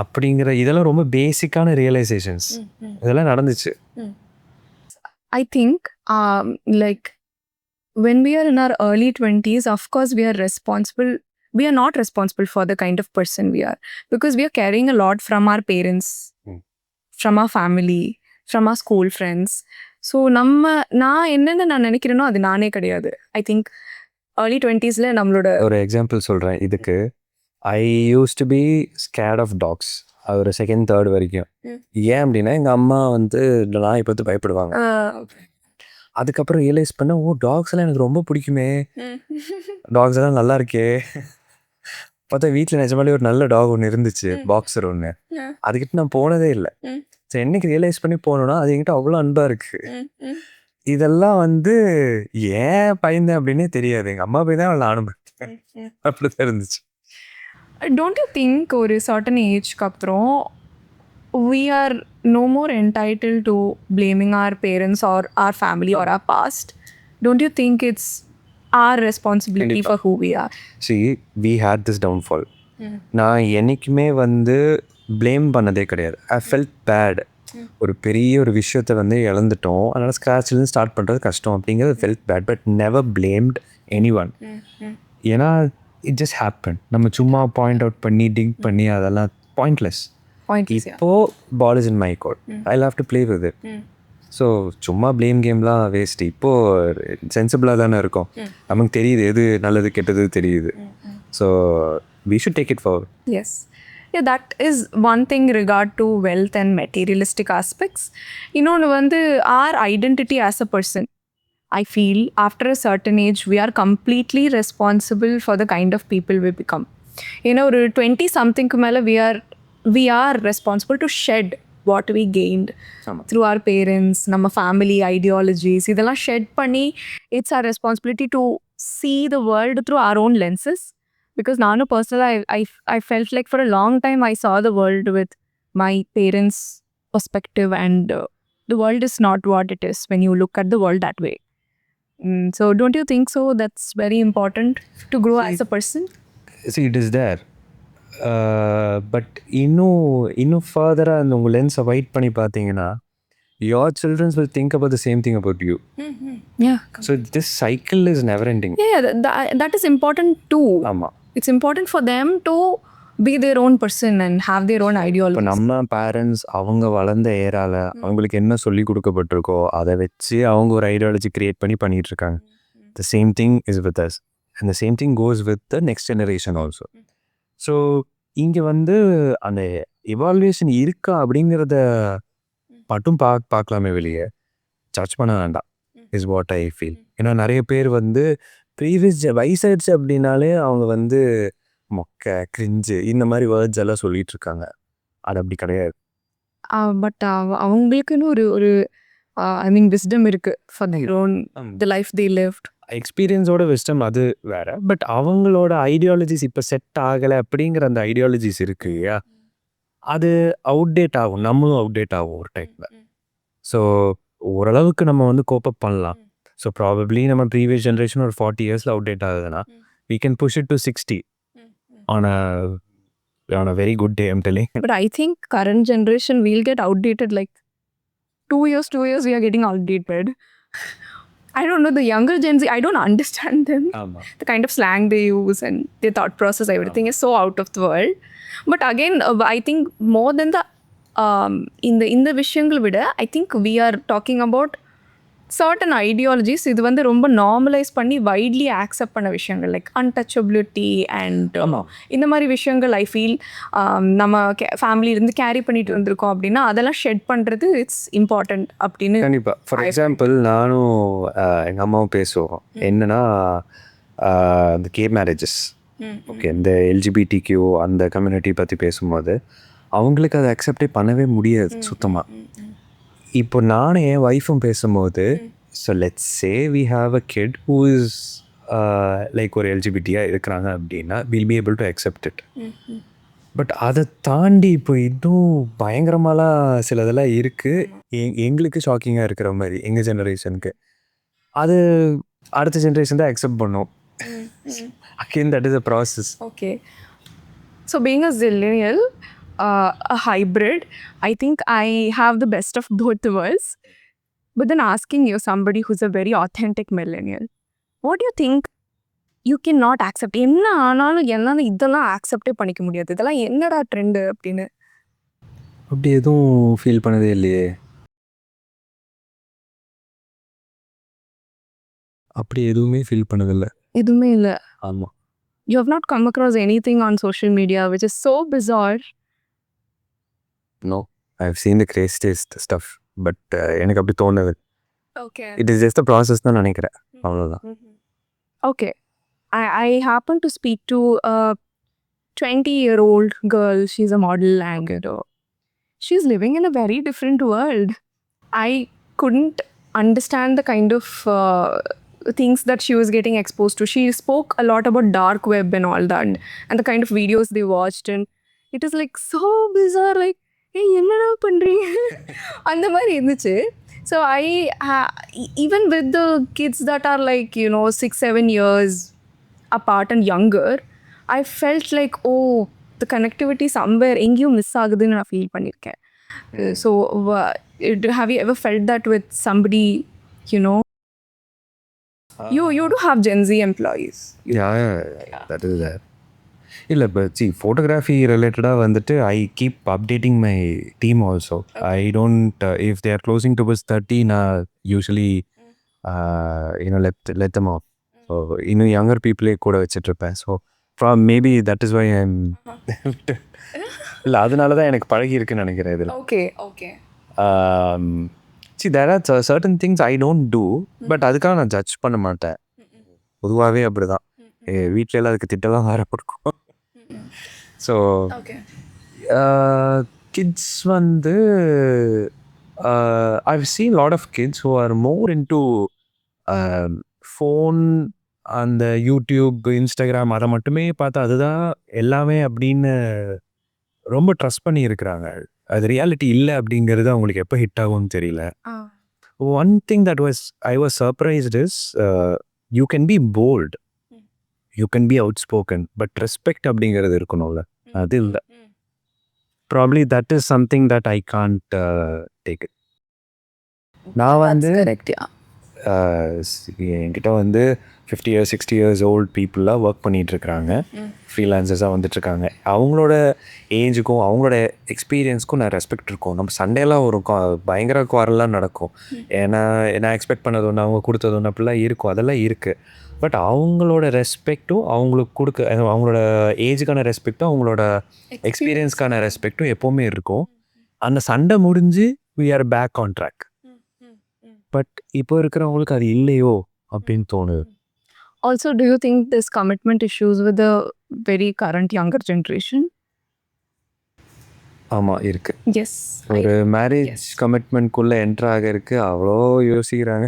அப்படிங்கிற இதெல்லாம் ரொம்ப பேசிக்கான ரியலைசேஷன்ஸ் இதெல்லாம் நடந்துச்சு. I think like when we are in our early 20s, of course we are responsible. We are not responsible for the kind of person we are because we are carrying a lot from our parents, from our family, from our school friends. So நான் என்னென்ன நான் நினைக்கிறேனோ அது நானே கிடையாது. I think early 20s நம்மளோட ஒரு example சொல்கிறேன் இதுக்கு. I use to be scared of dogs. ஒரு செகண்ட் தேர்ட் வரைக்கும். ஏன் அப்படின்னா எங்கள் அம்மா வந்து நாயை பார்த்து பயப்படுவாங்க. அதுக்கப்புறம் ரியலைஸ் பண்ண டாக்ஸ் எல்லாம் எனக்கு ரொம்ப பிடிக்குமே, டாக்ஸ் எல்லாம் நல்லா இருக்கே. பார்த்தா வீட்டில் நிஜமாலே ஒரு நல்ல டாக் ஒன்று இருந்துச்சு, பாக்ஸர் ஒன்று. அதுக்கிட்ட நான் போனதே இல்லை. ஸோ என்னைக்கு ரியலைஸ் பண்ணி போனோன்னா அது என்கிட்ட அவ்வளோ அன்பாக இருக்கு. இதெல்லாம் வந்து ஏன் பயந்தேன் அப்படின்னே தெரியாது. எங்கள் அம்மா போய் தான் நானும் அப்படிதான் இருந்துச்சு. டோன்ட் யூ திங்க் ஒரு சர்டன் ஏஜ்க்கு அப்புறம் we are no more entitled to blaming our parents or our family or our past? Don't you think it's our responsibility for who we are? See, we had this downfall. நான் என்றைக்குமே வந்து blame பண்ணதே கிடையாது. I felt bad. ஒரு பெரிய ஒரு விஷயத்தை வந்து இழந்துட்டோம், அதனால் ஸ்க்ராட்ச்லேருந்து ஸ்டார்ட் பண்ணுறது கஷ்டம் அப்படிங்கிறது felt bad. But never blamed anyone. ஏன்னா இட் ஜஸ்ட் ஹேப்பன். நம்ம சும்மா பாயிண்ட் அவுட் பண்ணி டிங்க் பண்ணி அதெல்லாம் பாயிண்ட்லெஸ். இப்போது ball is in my court, I have to play with it. So சும்மா ப்ளேம் கேம்லாம் வேஸ்ட்டு. இப்போது சென்சிபிளாக தானே இருக்கும், நமக்கு தெரியுது எது நல்லது கெட்டது தெரியுது. So we should take it forward. Yes. Yeah, that is one thing regard to wealth and materialistic aspects. இன்னொன்று வந்து our identity as a person. I feel after a certain age we are completely responsible for the kind of people we become. ஒரு 20 somethingக்கு மேலே we are responsible to shed what we gained through our parents, நம்ம family ideologies. இதெல்லாம் shed பண்ணி it's our responsibility to see the world through our own lenses. Because Nanu personally, I felt like for a long time I saw the world with my parents' perspective, and the world is not what it is when you look at the world that way. So don't you think so? That's very important to grow as a person. See, it is there. But இன்னும் ஃபர்தராக அந்த உங்கள் லென்ஸை white பண்ணி பார்த்தீங்கன்னா, your children will think about the same thing about you. Yeah. So this cycle is never ending. Yeah, that is important too. It's important for them to be their own person and have their own ideology. இப்போ நம்ம parents அவங்க வளர்ந்த ஏரால அவங்களுக்கு என்ன சொல்லி கொடுக்கப்பட்டிருக்கோ அதை வச்சு அவங்க ஒரு ஐடியாலஜி கிரியேட் பண்ணிட்டு இருக்காங்க. The same thing is with us, and the same thing goes with the next generation also. So இங்கே வந்து அந்த எவால்வேஷன் இருக்கா அப்படிங்கிறத மட்டும் பார்க்கலாமே வெளியே, சர்ச் பண்ண வேண்டாம் இஸ் வாட் ஐ ஃபீல். ஏன்னா நிறைய பேர் வந்து ப்ரீவியஸ் வயசாயிடுச்சு அப்படின்னாலே அவங்க வந்து மொக்க கிரிஞ்சு இந்த மாதிரி வேர்ட்ஸ் எல்லாம் சொல்லிட்டு இருக்காங்க. அது அப்படி கிடையாது. பட் அவங்களுக்குன்னு ஒரு ஐ மீன் விஸ்டம் இருக்கு for their own the life they lived. எக்ஸ்பீரியன்ஸோட விஸ்டம் அது வேற. பட் அவங்களோட ஐடியாலஜிஸ் இப்போ செட் ஆகலை அப்படிங்கிற அந்த ஐடியாலஜிஸ் இருக்கு இல்லையா, அது அவுட்டேட் ஆகும், நம்மளும் அவுட்டேட் ஆகும் ஒரு டைமில். ஸோ ஓரளவுக்கு நம்ம வந்து கோப்பப் பண்ணலாம். ஸோ ப்ராபப்ளி நம்ம ப்ரீவியஸ் ஜென்ரேஷன் ஒரு 40 years அவுட்டேட் ஆகுதுன்னா we can push it to 60 on a very good day, I'm telling. But I think current generation will get outdated like 2 years we are getting outdated. I don't know, the younger Gen Z, I don't understand them. The kind of slang they use and their thought process, everything is so out of the world. But again, I think more than the in the விஷயங்களை விட I think we are talking about certain ideologies. இது வந்து ரொம்ப normalise பண்ணி widely accept பண்ண விஷயங்கள் like untouchability and இந்த மாதிரி விஷயங்கள் ஐ ஃபீல் நம்ம ஃபேமிலியிலேருந்து கேரி பண்ணிட்டு வந்திருக்கோம் அப்படின்னா அதெல்லாம் ஷெட் பண்ணுறது இட்ஸ் இம்பார்ட்டண்ட் அப்படின்னு. கண்டிப்பாக. ஃபார் எக்ஸாம்பிள் நானும் எங்கள் அம்மாவும் பேசுவோம் என்னென்னா இந்த கே மேரேஜஸ், ஓகே, இந்த எல்ஜிபிடிக்யூ அந்த கம்யூனிட்டி பற்றி பேசும்போது அவங்களுக்கு அதை அக்செப்டே பண்ணவே முடியாது சுத்தமாக. இப்போ நானும் என் ஒய்ஃபும் பேசும்போது, so let's say we have a kid who is like ஒரு எல்ஜிபிடியாக இருக்கிறாங்க அப்படின்னா will be able to accept it. But அதை தாண்டி இப்போ இன்னும் பயங்கரமாலாம் சிலதெல்லாம் இருக்குது எங்களுக்கு ஷாக்கிங்காக இருக்கிற மாதிரி எங்கள் ஜெனரேஷனுக்கு. அது அடுத்த ஜென்ரேஷன் தான் அக்செப்ட் பண்ணோம். Again that is a process. Okay, so being a zillennial, a hybrid, I think I have the best of both worlds. But then asking you, somebody who's a very authentic millennial, what do you think you cannot accept? என்ன ஆனாலும் என்னால் இதெல்லாம் ஆக்செப்டே பண்ணிக்க முடியாது, இதெல்லாம் என்னடா trend அப்படின்னு அப்படி எதுவும் ஃபீல் பண்ணதே இல்லையே. அப்படி எதுவுமே ஃபீல் பண்ணதில்லை. எதுவுமே இல்லை. ஆமாம். You have not come across anything on social media which is so bizarre? No, I've seen the craziest stuff, but எனக்கு அப்படி தோணுது. Okay. It is just a process தான் நினைக்கிறேன், அவ்வளோதான். Okay. I happen to speak to a 20-year-old girl. She's a model and she's living in a very different world. I couldn't understand the kind of things that she was getting exposed to. She spoke a lot about dark web and all that, and the kind of videos they watched, and it is like so bizarre. Like, hey, என்னடா பண்றீங்க அந்த மாதிரி இருந்துச்சு. So even with the kids that are like 6-7 years apart and younger, I felt like, oh, the connectivity somewhere எங்கேயும் miss ஆகுதுன்னு நான் feel பண்ணியிருக்கேன். So have you ever felt that with somebody, you do have Gen Z employees? Yeah, that is there. இல்லை, but photography ரிலேட்டடாக வந்துட்டு I keep updating my team also. I don't if they are closing towards 30, நான் usually let them off. So இன்னும் younger பீப்புளே கூட வச்சிட்ருப்பேன். So from maybe that is why I'm இல்லை, அதனால தான் எனக்கு பழகி இருக்குன்னு நினைக்கிறேன் இதில். Okay. there are certain things I don't do, but அதுக்காக நான் ஜட்ஜ் பண்ண மாட்டேன். பொதுவாகவே அப்படி தான். வீட்டிலலாம் அதுக்கு திட்டலாம் வேற கொடுக்கும். ஸோ கிட்ஸ் வந்து I've seen a lot of kids who are more into phone, அந்த யூடியூப், இன்ஸ்டாகிராம் அதை மட்டுமே பார்த்து அதுதான் எல்லாமே அப்படின்னு ரொம்ப ட்ரஸ்ட் பண்ணி இருக்கிறாங்க. அது ரியாலிட்டி இல்லை அப்படிங்கிறது அவங்களுக்கு எப்போ ஹிட் ஆகும்னு தெரியல. One thing that I was surprised is you can be bold, you can be outspoken, but respect அப்படிங்கிறது இருக்கணும்ல, அது இல்லை. Probably that is something that I can't take it. நான் வந்து என்கிட்ட வந்து 50 years 60 years ஓல்ட் பீப்புளாக ஒர்க் பண்ணிகிட்ருக்குறாங்க, ஃப்ரீலான்சர்ஸாக வந்துட்டுருக்காங்க. அவங்களோட ஏஜுக்கும் அவங்களோட எக்ஸ்பீரியன்ஸ்க்கும் நான் ரெஸ்பெக்ட் இருக்கும். நம்ம சண்டேலாம் ஒரு பயங்கர குவாரல்லாம் நடக்கும். ஏன்னா நான் எக்ஸ்பெக்ட் பண்ணது ஒன்று, அவங்க கொடுத்தது ஒன்று, அப்படிலாம் இருக்கும், அதெல்லாம் இருக்குது. பட் அவங்களோட ரெஸ்பெக்டும் அவங்களுக்கு அவங்களோட ஏஜுக்கான ரெஸ்பெக்டும் அவங்களோட எக்ஸ்பீரியன்ஸ்க்கான ரெஸ்பெக்டும் எப்போவுமே இருக்கும். அந்த சண்டை முடிஞ்சு we are back on track. But இப்போ இருக்கிறவங்களுக்கு அது இல்லையோ அப்படின்னு தோணுது. Also, do you think there's commitment issues with the very current younger generation? ஆமாம், இருக்கு. Yes. ஒரு மேரேஜ் கமிட்மெண்ட்குள்ளே என்ட்ரு ஆக இருக்கு, அவ்வளோ யோசிக்கிறாங்க.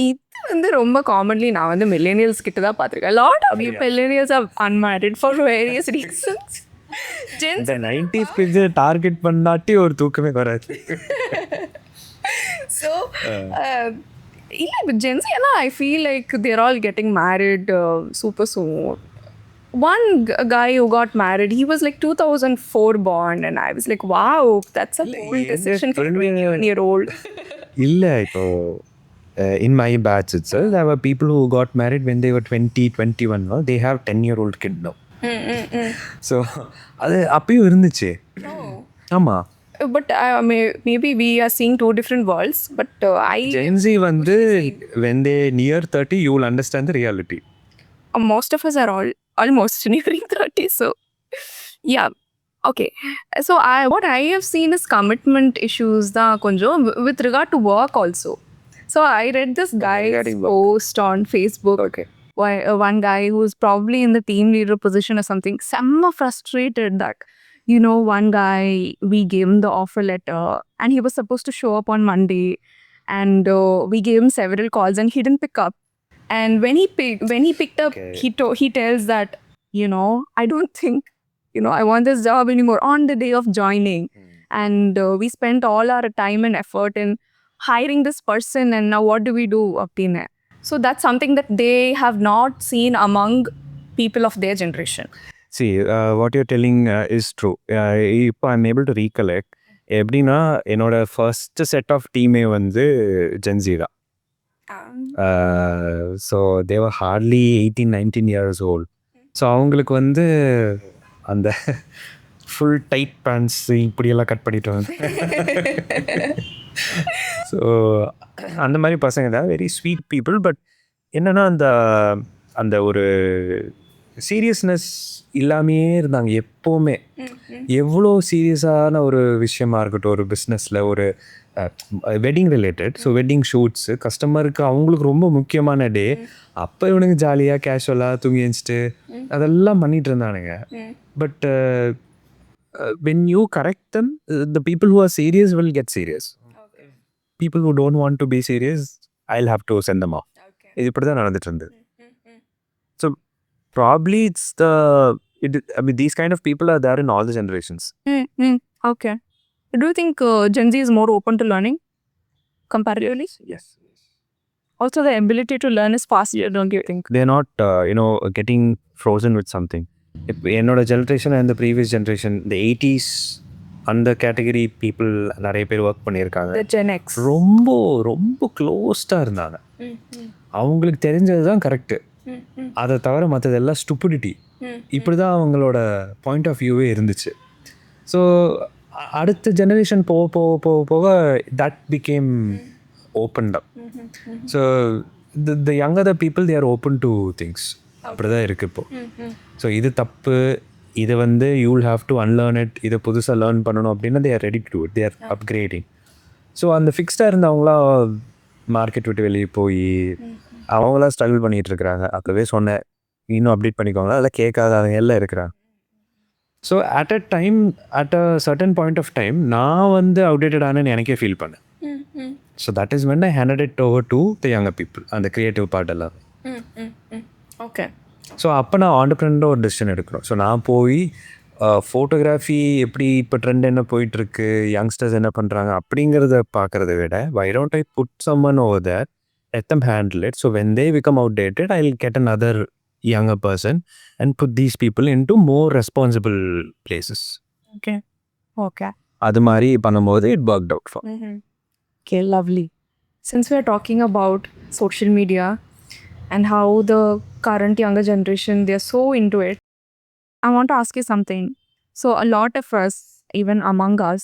இது வந்து ரொம்ப காமன்லி நான் வந்து மில்லேனியல்ஸ் கிட்ட தான் பார்த்துருக்கேன். Lot of millennials are unmarried for various reasons. இந்த 90s கிட்ஸை டார்கெட் பண்ணாட்டி ஒரு தூக்கமே வராது. So இல்லை, but Gen Z எல்லாம் I feel like they're all getting married super soon. One guy who got married, he was like 2004 born, and I was like, wow, that's a bold decision for a 21-year-old. இல்லை, இப்போ in my batch itself, there were people who got married when they were 20, 21. No? They have 10-year-old kid now. So அது அப்பயும் இருந்துச்சு. ஆமாம். But maybe we are seeing two different worlds. But Gen Z வந்து when they near 30, you will understand the reality. Most of us are almost nearing 30. So yeah, okay. So what I have seen is commitment issues da konjam with regard to work also. So I read this guy's post on Facebook. Okay. One guy who's probably in the team leader position or something, some frustrated that one guy, we gave him the offer letter and he was supposed to show up on Monday, and we gave him several calls and he didn't pick up. And when he picked up, okay, he tells that I don't think I want this job anymore on the day of joining. And we spent all our time and effort in hiring this person, and now what do we do? So that's something that they have not seen among people of their generation. See, what you're telling is true. இப்போ I'm able to recollect. எப்படின்னா என்னோட first set of டீமே வந்து Gen Z தான். So they were hardly 18-19 years old. So அவங்களுக்கு வந்து அந்த full tight pants இப்படியெல்லாம் கட் பண்ணிட்டு வந்து ஸோ அந்த மாதிரி பசங்க தான் வெரி ஸ்வீட் பீப்புள். பட் என்னன்னா அந்த அந்த ஒரு சீரியஸ்னஸ் இல்லாமையே இருந்தாங்க எப்போவுமே. எவ்வளோ சீரியஸான ஒரு விஷயமா இருக்கட்டும், ஒரு பிஸ்னஸில் ஒரு wedding related, so wedding shoots கஸ்டமருக்கு அவங்களுக்கு ரொம்ப முக்கியமான டே. அப்போ இவனுங்க ஜாலியாக கேஷுவலாக தூங்கி எழுந்துட்டு அதெல்லாம் பண்ணிட்டு இருந்தானுங்க. But when you correct them, the people who are serious will get serious. People who don't want to be serious, I'll have to send them off. இது இப்படி தான் நடந்துட்டு இருந்தது. So probably it's I mean these kind of people are there in all the generations. Okay. Do you think Gen Z is more open to learning comparatively? Yes. Also, the ability to learn is faster, don't you think? They're not getting frozen with something. இப்போ என்னோட generation and previous generation இந்த 80s அந்த category people நிறைய பேர் work பண்ணியிருக்காங்க. The Gen X. ரொம்ப ரொம்ப க்ளோஸ்டாக இருந்தாங்க. அவங்களுக்கு தெரிஞ்சது தான் கரெக்டு, அதை தவிர மற்றதெல்லாம் ஸ்டூபிடிட்டி. இப்படி தான் அவங்களோட பாயிண்ட் ஆஃப் வியூவே இருந்துச்சு. ஸோ அடுத்த ஜெனரேஷன் போக போக போக போக that became opened up. So the younger the people they are open to things. அப்படி தான் இருக்குது இப்போது. ஸோ இது தப்பு, இதை வந்து you will have to unlearn it, இதை புதுசாக லேர்ன் பண்ணணும் அப்படின்னா they are ready to it, they are upgrading. So அந்த ஃபிக்ஸ்டாக இருந்தவங்களாம் மார்க்கெட் விட்டு வெளியே போய் அவங்களாம் ஸ்ட்ரகிள் பண்ணிகிட்டு இருக்கிறாங்க. அப்போவே சொன்னேன் இன்னும் அப்டேட் பண்ணிக்கோங்க, அதெல்லாம் கேட்காதவங்க எல்லாம் இருக்கிறாங்க. So at a certain point of time நான் வந்து அவுடேட்டட் ஆனேன்னு எனக்கே ஃபீல் பண்ணேன். So that is when I handed it over to the younger people, அந்த க்ரியேட்டிவ் பார்ட் எல்லாம். ஓகே. ஸோ அப்போ நான் ஆண்டர்ப்ரெனராக ஒரு டெசிஷன் எடுக்கிறோம். ஸோ நான் போய் ஃபோட்டோகிராஃபி எப்படி இப்போ ட்ரெண்ட் என்ன போயிட்டுருக்கு, யங்ஸ்டர்ஸ் என்ன பண்ணுறாங்க அப்படிங்கிறத பார்க்குறத விட why don't I put someone over there, let them handle it, so when they become outdated I'll get another younger person and put these people into more responsible places. Okay. அது மாதிரி பண்ணும்போது it worked out for. Okay, lovely. Since we are talking about social media and how the current younger generation, they are so into it, I want to ask you something. So a lot of us, even among us,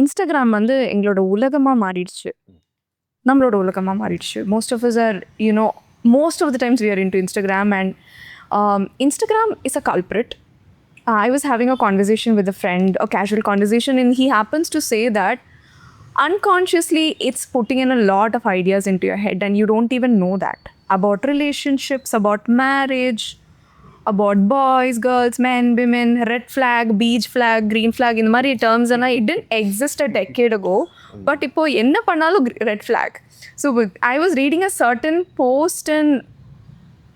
Instagram வந்து எங்களோட உலகமாக மாறிடுச்சு, நம்மளோட உலகமாக மாறிடுச்சு. Most of us are, most of the times we are into Instagram, and Instagram is a culprit. I was having a conversation with a friend, a casual conversation, and he happens to say that unconsciously it's putting in a lot of ideas into your head and you don't even know that, about relationships, about marriage, about boys, girls, men, women, red flag, beige flag, green flag, in mari terms, and it didn't exist a decade ago, but ipo enna pannalum red flag. So I was reading a certain post and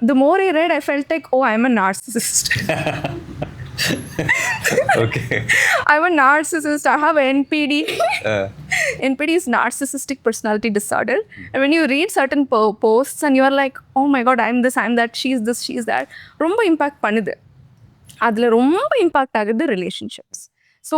the more I read I felt like, oh, I'm a narcissist. Okay. I'm a narcissist. I have NPD. NPD is narcissistic personality disorder. And when you read certain posts and you're like, oh my god, I'm this, I'm that, she's this, she's that, ரொம்ப impact பண்ணுது. அதில் ரொம்ப impact ஆகுது relationships. So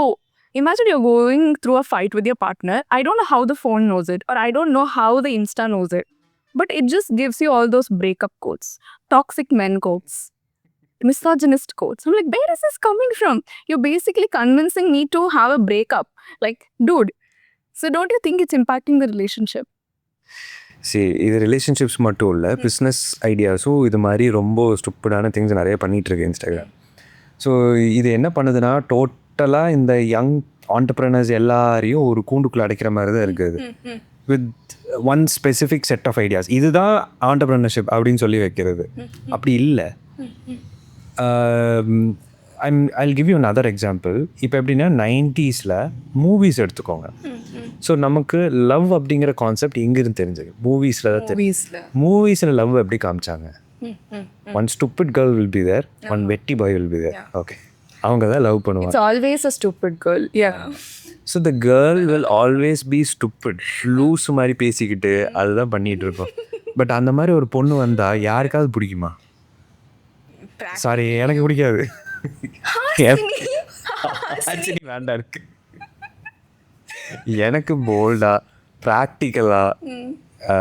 imagine you're going through a fight with your partner. I don't know how the phone knows it, or I don't know how the Insta knows it, but it just gives you all those breakup quotes, toxic men quotes, misogynist quotes. I'm like, where is this coming from? You're basically convincing me to have a breakup. Like, dude, so don't you think it's impacting the relationship? சரி, இது relationships மட்டும் இல்லை, business ஐடியாஸும் இது மாதிரி ரொம்ப ஸ்டூப்பிடான things நிறைய பண்ணிகிட்ருக்கு Instagram. So இது என்ன பண்ணுதுன்னா டோட்டலாக இந்த யங் ஆண்டர்ப்ரனர்ஸ் எல்லாரையும் ஒரு கூண்டுக்குள்ளே அடைக்கிற மாதிரி தான் இருக்குது, with one specific set of ideas. இதுதான் ஆண்டர்ப்ரனர்ஷிப் அப்படின்னு சொல்லி வைக்கிறது. அப்படி இல்லை. I'll give you another example. இப்போ எப்படின்னா 90s மூவிஸ் எடுத்துக்கோங்க. ஸோ நமக்கு லவ் அப்படிங்கிற கான்செப்ட் எங்கிருந்து தெரிஞ்சது? மூவிஸில் தான் தெரியும். மூவிஸில் லவ் எப்படி காமிச்சாங்க? One stupid girl will be there, one வெட்டி boy will be there. Okay, அவங்க தான் லவ் பண்ணுவாங்க. It's always a stupid girl. Yeah. So the girl will always be stupid, loose மாதிரி பேசிக்கிட்டு அதுதான் பண்ணிகிட்டு இருக்கோம். பட் அந்த மாதிரி ஒரு பொண்ணு வந்தால் யாருக்காவது பிடிக்குமா? சாரி, எனக்கு பிடிக்காது. வேண்டாம் இருக்கு. எனக்கு போல்டாக ப்ராக்டிக்கலாக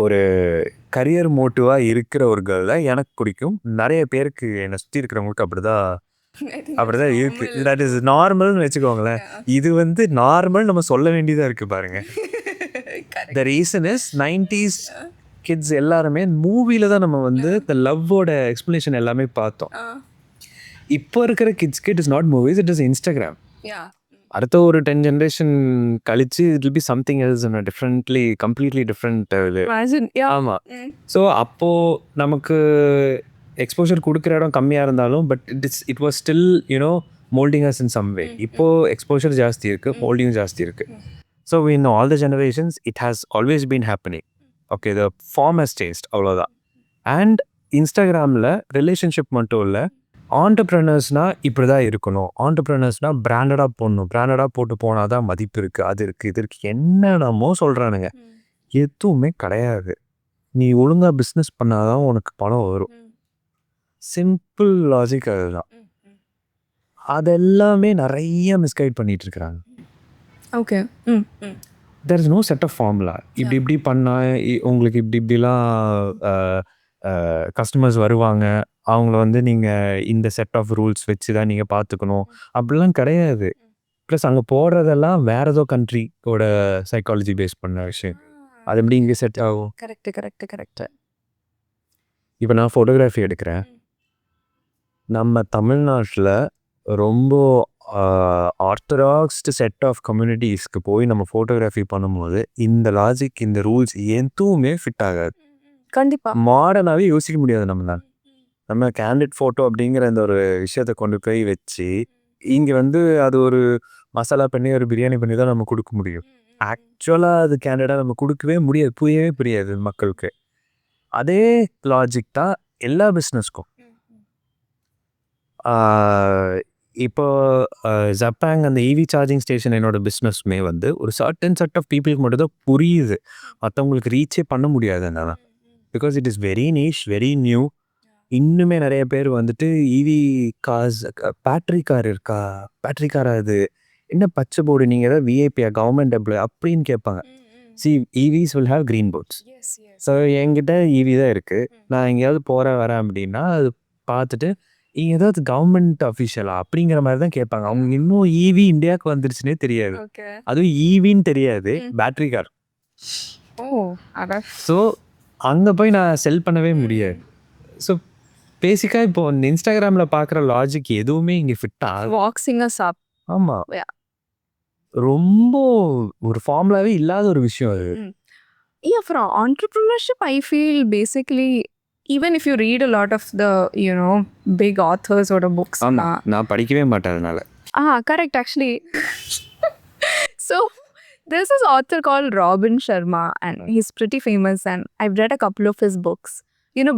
ஒரு கரியர் மோட்டிவாக இருக்கிற ஒரு கேர்ள் தான் எனக்கு பிடிக்கும். நிறைய பேருக்கு என்னை சுற்றி இருக்கிறவங்களுக்கு அப்படிதான் இருக்கு. தட் இஸ் நார்மல்னு வச்சுக்கோங்களேன். இது வந்து நார்மல் நம்ம சொல்ல வேண்டியதாக இருக்குது பாருங்க. The reason is 90s kids எல்லாருமே மூவில தான் நம்ம வந்து இந்த லவ்வோட எக்ஸ்பிளனேஷன் எல்லாமே பார்த்தோம். இப்போ இருக்கிற கிட்ஸ்க்கு it is not movies, it is Instagram. அடுத்த ஒரு 10 ஜென்ரேஷன் கழிச்சு it will be something else in differently completely different இது. ஆமாம். ஸோ அப்போது நமக்கு எக்ஸ்போஷர் கொடுக்குற இடம் கம்மியாக இருந்தாலும் but it was still you know moulding as in some way. இப்போது எக்ஸ்போஷர் ஜாஸ்தி இருக்குது, மோல்டிங் ஜாஸ்தி இருக்குது. So in all the generations it has always been happening. Okay, the form has changed, அவ்வளோதான். அண்ட் இன்ஸ்டாகிராமில் ரிலேஷன்ஷிப் மட்டும் இல்லை, ஆண்டர்ப்ரனர்ஸ்னால் இப்படி தான் இருக்கணும், ஆண்டர்ப்ரனர்ஸ்னால் பிராண்டடாக போடணும், பிராண்டடாக போட்டு போனால் தான் மதிப்பு இருக்குது, அது இருக்குது, இது இருக்குது, என்னென்னமோ சொல்கிறானுங்க. எதுவுமே கிடையாது. நீ ஒழுங்காக பிஸ்னஸ் பண்ணாதான் உனக்கு பணம் வரும். சிம்பிள் லாஜிக் அதுதான். அதெல்லாமே நிறைய மிஸ்கைட் பண்ணிட்டு இருக்கிறாங்க. Okay, there is no set of formula. இப்படி இப்படி பண்ணால் உங்களுக்கு இப்படி இப்படிலாம் கஸ்டமர்ஸ் வருவாங்க, அவங்கள வந்து நீங்கள் இந்த செட் ஆஃப் ரூல்ஸ் வச்சு தான் நீங்கள் பார்த்துக்கணும், அப்படிலாம் கிடையாது. ப்ளஸ் அங்கே போடுறதெல்லாம் வேற ஏதோ கண்ட்ரியோட சைக்காலஜி பேஸ் பண்ண விஷயம். அது எப்படி இங்கே செட் ஆகும்? கரெக்ட். இப்போ நான் ஃபோட்டோகிராஃபி எடுக்கிறேன். நம்ம தமிழ்நாட்டில் ரொம்ப ஆர்த்தடாக்ஸ்டு செட் ஆஃப் கம்யூனிட்டிஸ்க்கு போய் நம்ம ஃபோட்டோகிராஃபி பண்ணும்போது இந்த லாஜிக், இந்த ரூல்ஸ் எதுவுமே ஃபிட் ஆகாது. கண்டிப்பாக மாடர்னாகவே யோசிக்க முடியாது. நம்ம கேண்டிட் ஃபோட்டோ அப்படிங்கிற அந்த ஒரு விஷயத்தை கொண்டு போய் வச்சு இங்கே வந்து அது ஒரு மசாலா பண்ணி ஒரு பிரியாணி பண்ணி தான் நம்ம கொடுக்க முடியும். ஆக்சுவலாக அது கேண்டிடாக நம்ம கொடுக்கவே முடியாது, புரியாது மக்களுக்கு. அதே லாஜிக் தான் எல்லா பிஸ்னஸ்க்கும். இப்போ ஜப்பாங் அந்த EV சார்ஜிங் ஸ்டேஷன் என்னோட பிஸ்னஸ்மே வந்து ஒரு சர்டன் செட் ஆஃப் பீப்புளுக்கு மட்டும் தான் புரியுது, மற்றவங்களுக்கு ரீச்சே பண்ண முடியாது. என்னன்னா because it is very niche, very new. இன்னுமே நிறைய பேர் வந்துட்டு EV கார்ஸ், பேட்ரி கார் இருக்கா, பேட்ரி காரா, அது என்ன பச்சை போர்டு, நீங்கள் ஏதாவது விஐபியா, கவர்மெண்ட் எம்ப்ளாய் அப்படின்னு கேட்பாங்க. EVs will have green boards. So என்கிட்ட EV தான் இருக்குது, நான் எங்கேயாவது வரேன் அப்படின்னா அது பார்த்துட்டு இங்கே ஏதாவது கவர்மெண்ட் அஃபிஷியலா அப்படிங்கிற மாதிரி தான் கேட்பாங்க. அவங்க இன்னும் EV இந்தியாவுக்கு வந்துருச்சுன்னே தெரியாது, அதுவும் EVன்னு தெரியாது, பேட்ரி கார். ஸோ அங்கே போய் நான் செல் பண்ணவே முடியாது. ஸோ பேசிக்காக இப்போ இன்ஸ்டாகிராமில் பார்க்குற லாஜிக் எதுவுமே இங்கே ஃபிட் ஆகும். ஆமாம், ரொம்ப ஒரு ஃபார்முலாவே இல்லாத ஒரு விஷயம் அது. Yeah, for entrepreneurship, I feel basically, even if you read a lot of the, big authors or the books. நான் படிக்கவே மாட்டேன் அதனால. Correct, actually. So, there's this author called Robin Sharma, and he's pretty famous, and I've read a couple of his books.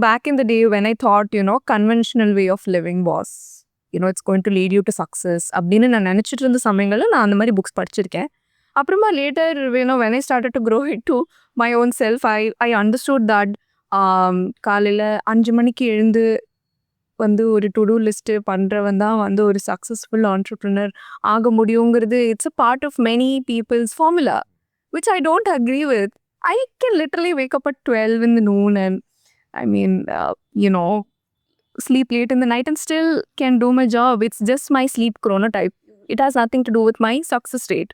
Back in the day when I thought, conventional way of living was, it's going to lead you to success. அப்படின்னு நான் நினச்சிட்டு இருந்த சமயங்களில் நான் அந்த மாதிரி books படிச்சிருக்கேன். அப்புறமா later when I started to grow into my own self, I understood that காலையில் 5 மணிக்கு எழுந்து வந்து ஒரு டு டூ லிஸ்ட்டு பண்ணுறவன் தான் வந்து ஒரு சக்ஸஸ்ஃபுல் ஆண்டர்ப்ரினர் ஆக முடியுங்கிறது it's a part of many peoples formula, which I don't agree with. I can literally wake up at 12 in the noon and sleep late in the night and still can do my job. It's just my sleep chronotype. It has nothing to do with my success rate.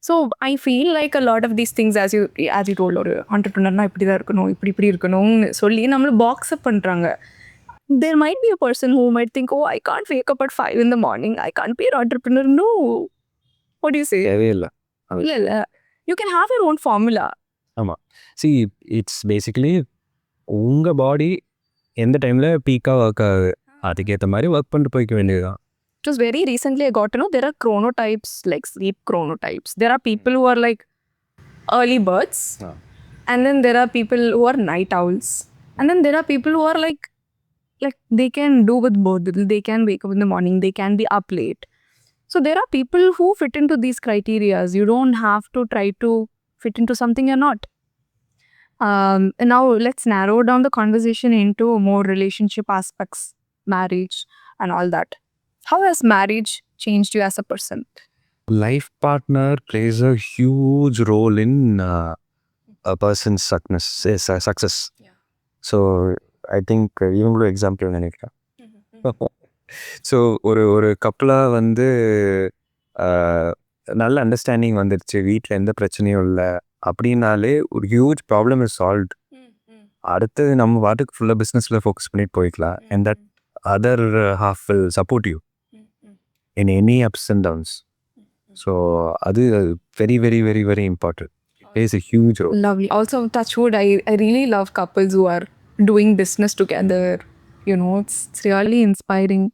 So I feel like a lot of these things, as you told, ஒரு entrepreneurனா இப்படி தான் இருக்கணும், இப்படி இருக்கணும்னு சொல்லி நம்மளை box அப் பண்ணுறாங்க. There might be a person who might think, oh, I can't wake up at 5 in the morning, I can't be an entrepreneur. No. What do you say? இல்லை. You can have your own formula. ஆமாம். See, it's basically உங்கள் பாடி எந்த டைமில் பீக்காக work ஆகுது, அதுக்கேற்ற மாதிரி work பண்ணிட்டு போய்க்க வேண்டியதுதான். It was very recently I got to know there are chronotypes, like sleep chronotypes. There are people who are like early birds, and then there are people who are night owls, and then there are people who are like they can do with both. They can wake up in the morning, they can be up late. So there are people who fit into these criteria. You don't have to try to fit into something you're not. And now let's narrow down the conversation into more relationship aspects, marriage and all that. How has marriage changed you as a person? Life partner plays a huge role in a person's success. Yeah. So I think இவங்களும் example நினைக்கிறேன். So ஒரு கப்பலாக வந்து நல்ல understanding வந்துடுச்சு, வீட்டில் எந்த பிரச்சனையும் இல்லை அப்படின்னாலே ஒரு ஹியூஜ் ப்ராப்ளம் இஸ் சால்வ்ட். அடுத்தது நம்ம பாட்டுக்கு ஃபுல்லாக பிஸ்னஸில் ஃபோக்கஸ் பண்ணிட்டு போய்க்கலாம். And that other half will support you in any ups and downs. So அது very very very very important. It plays a huge role. Lovely. Also, touch wood, I really love couples who are doing business together. You know, it's really inspiring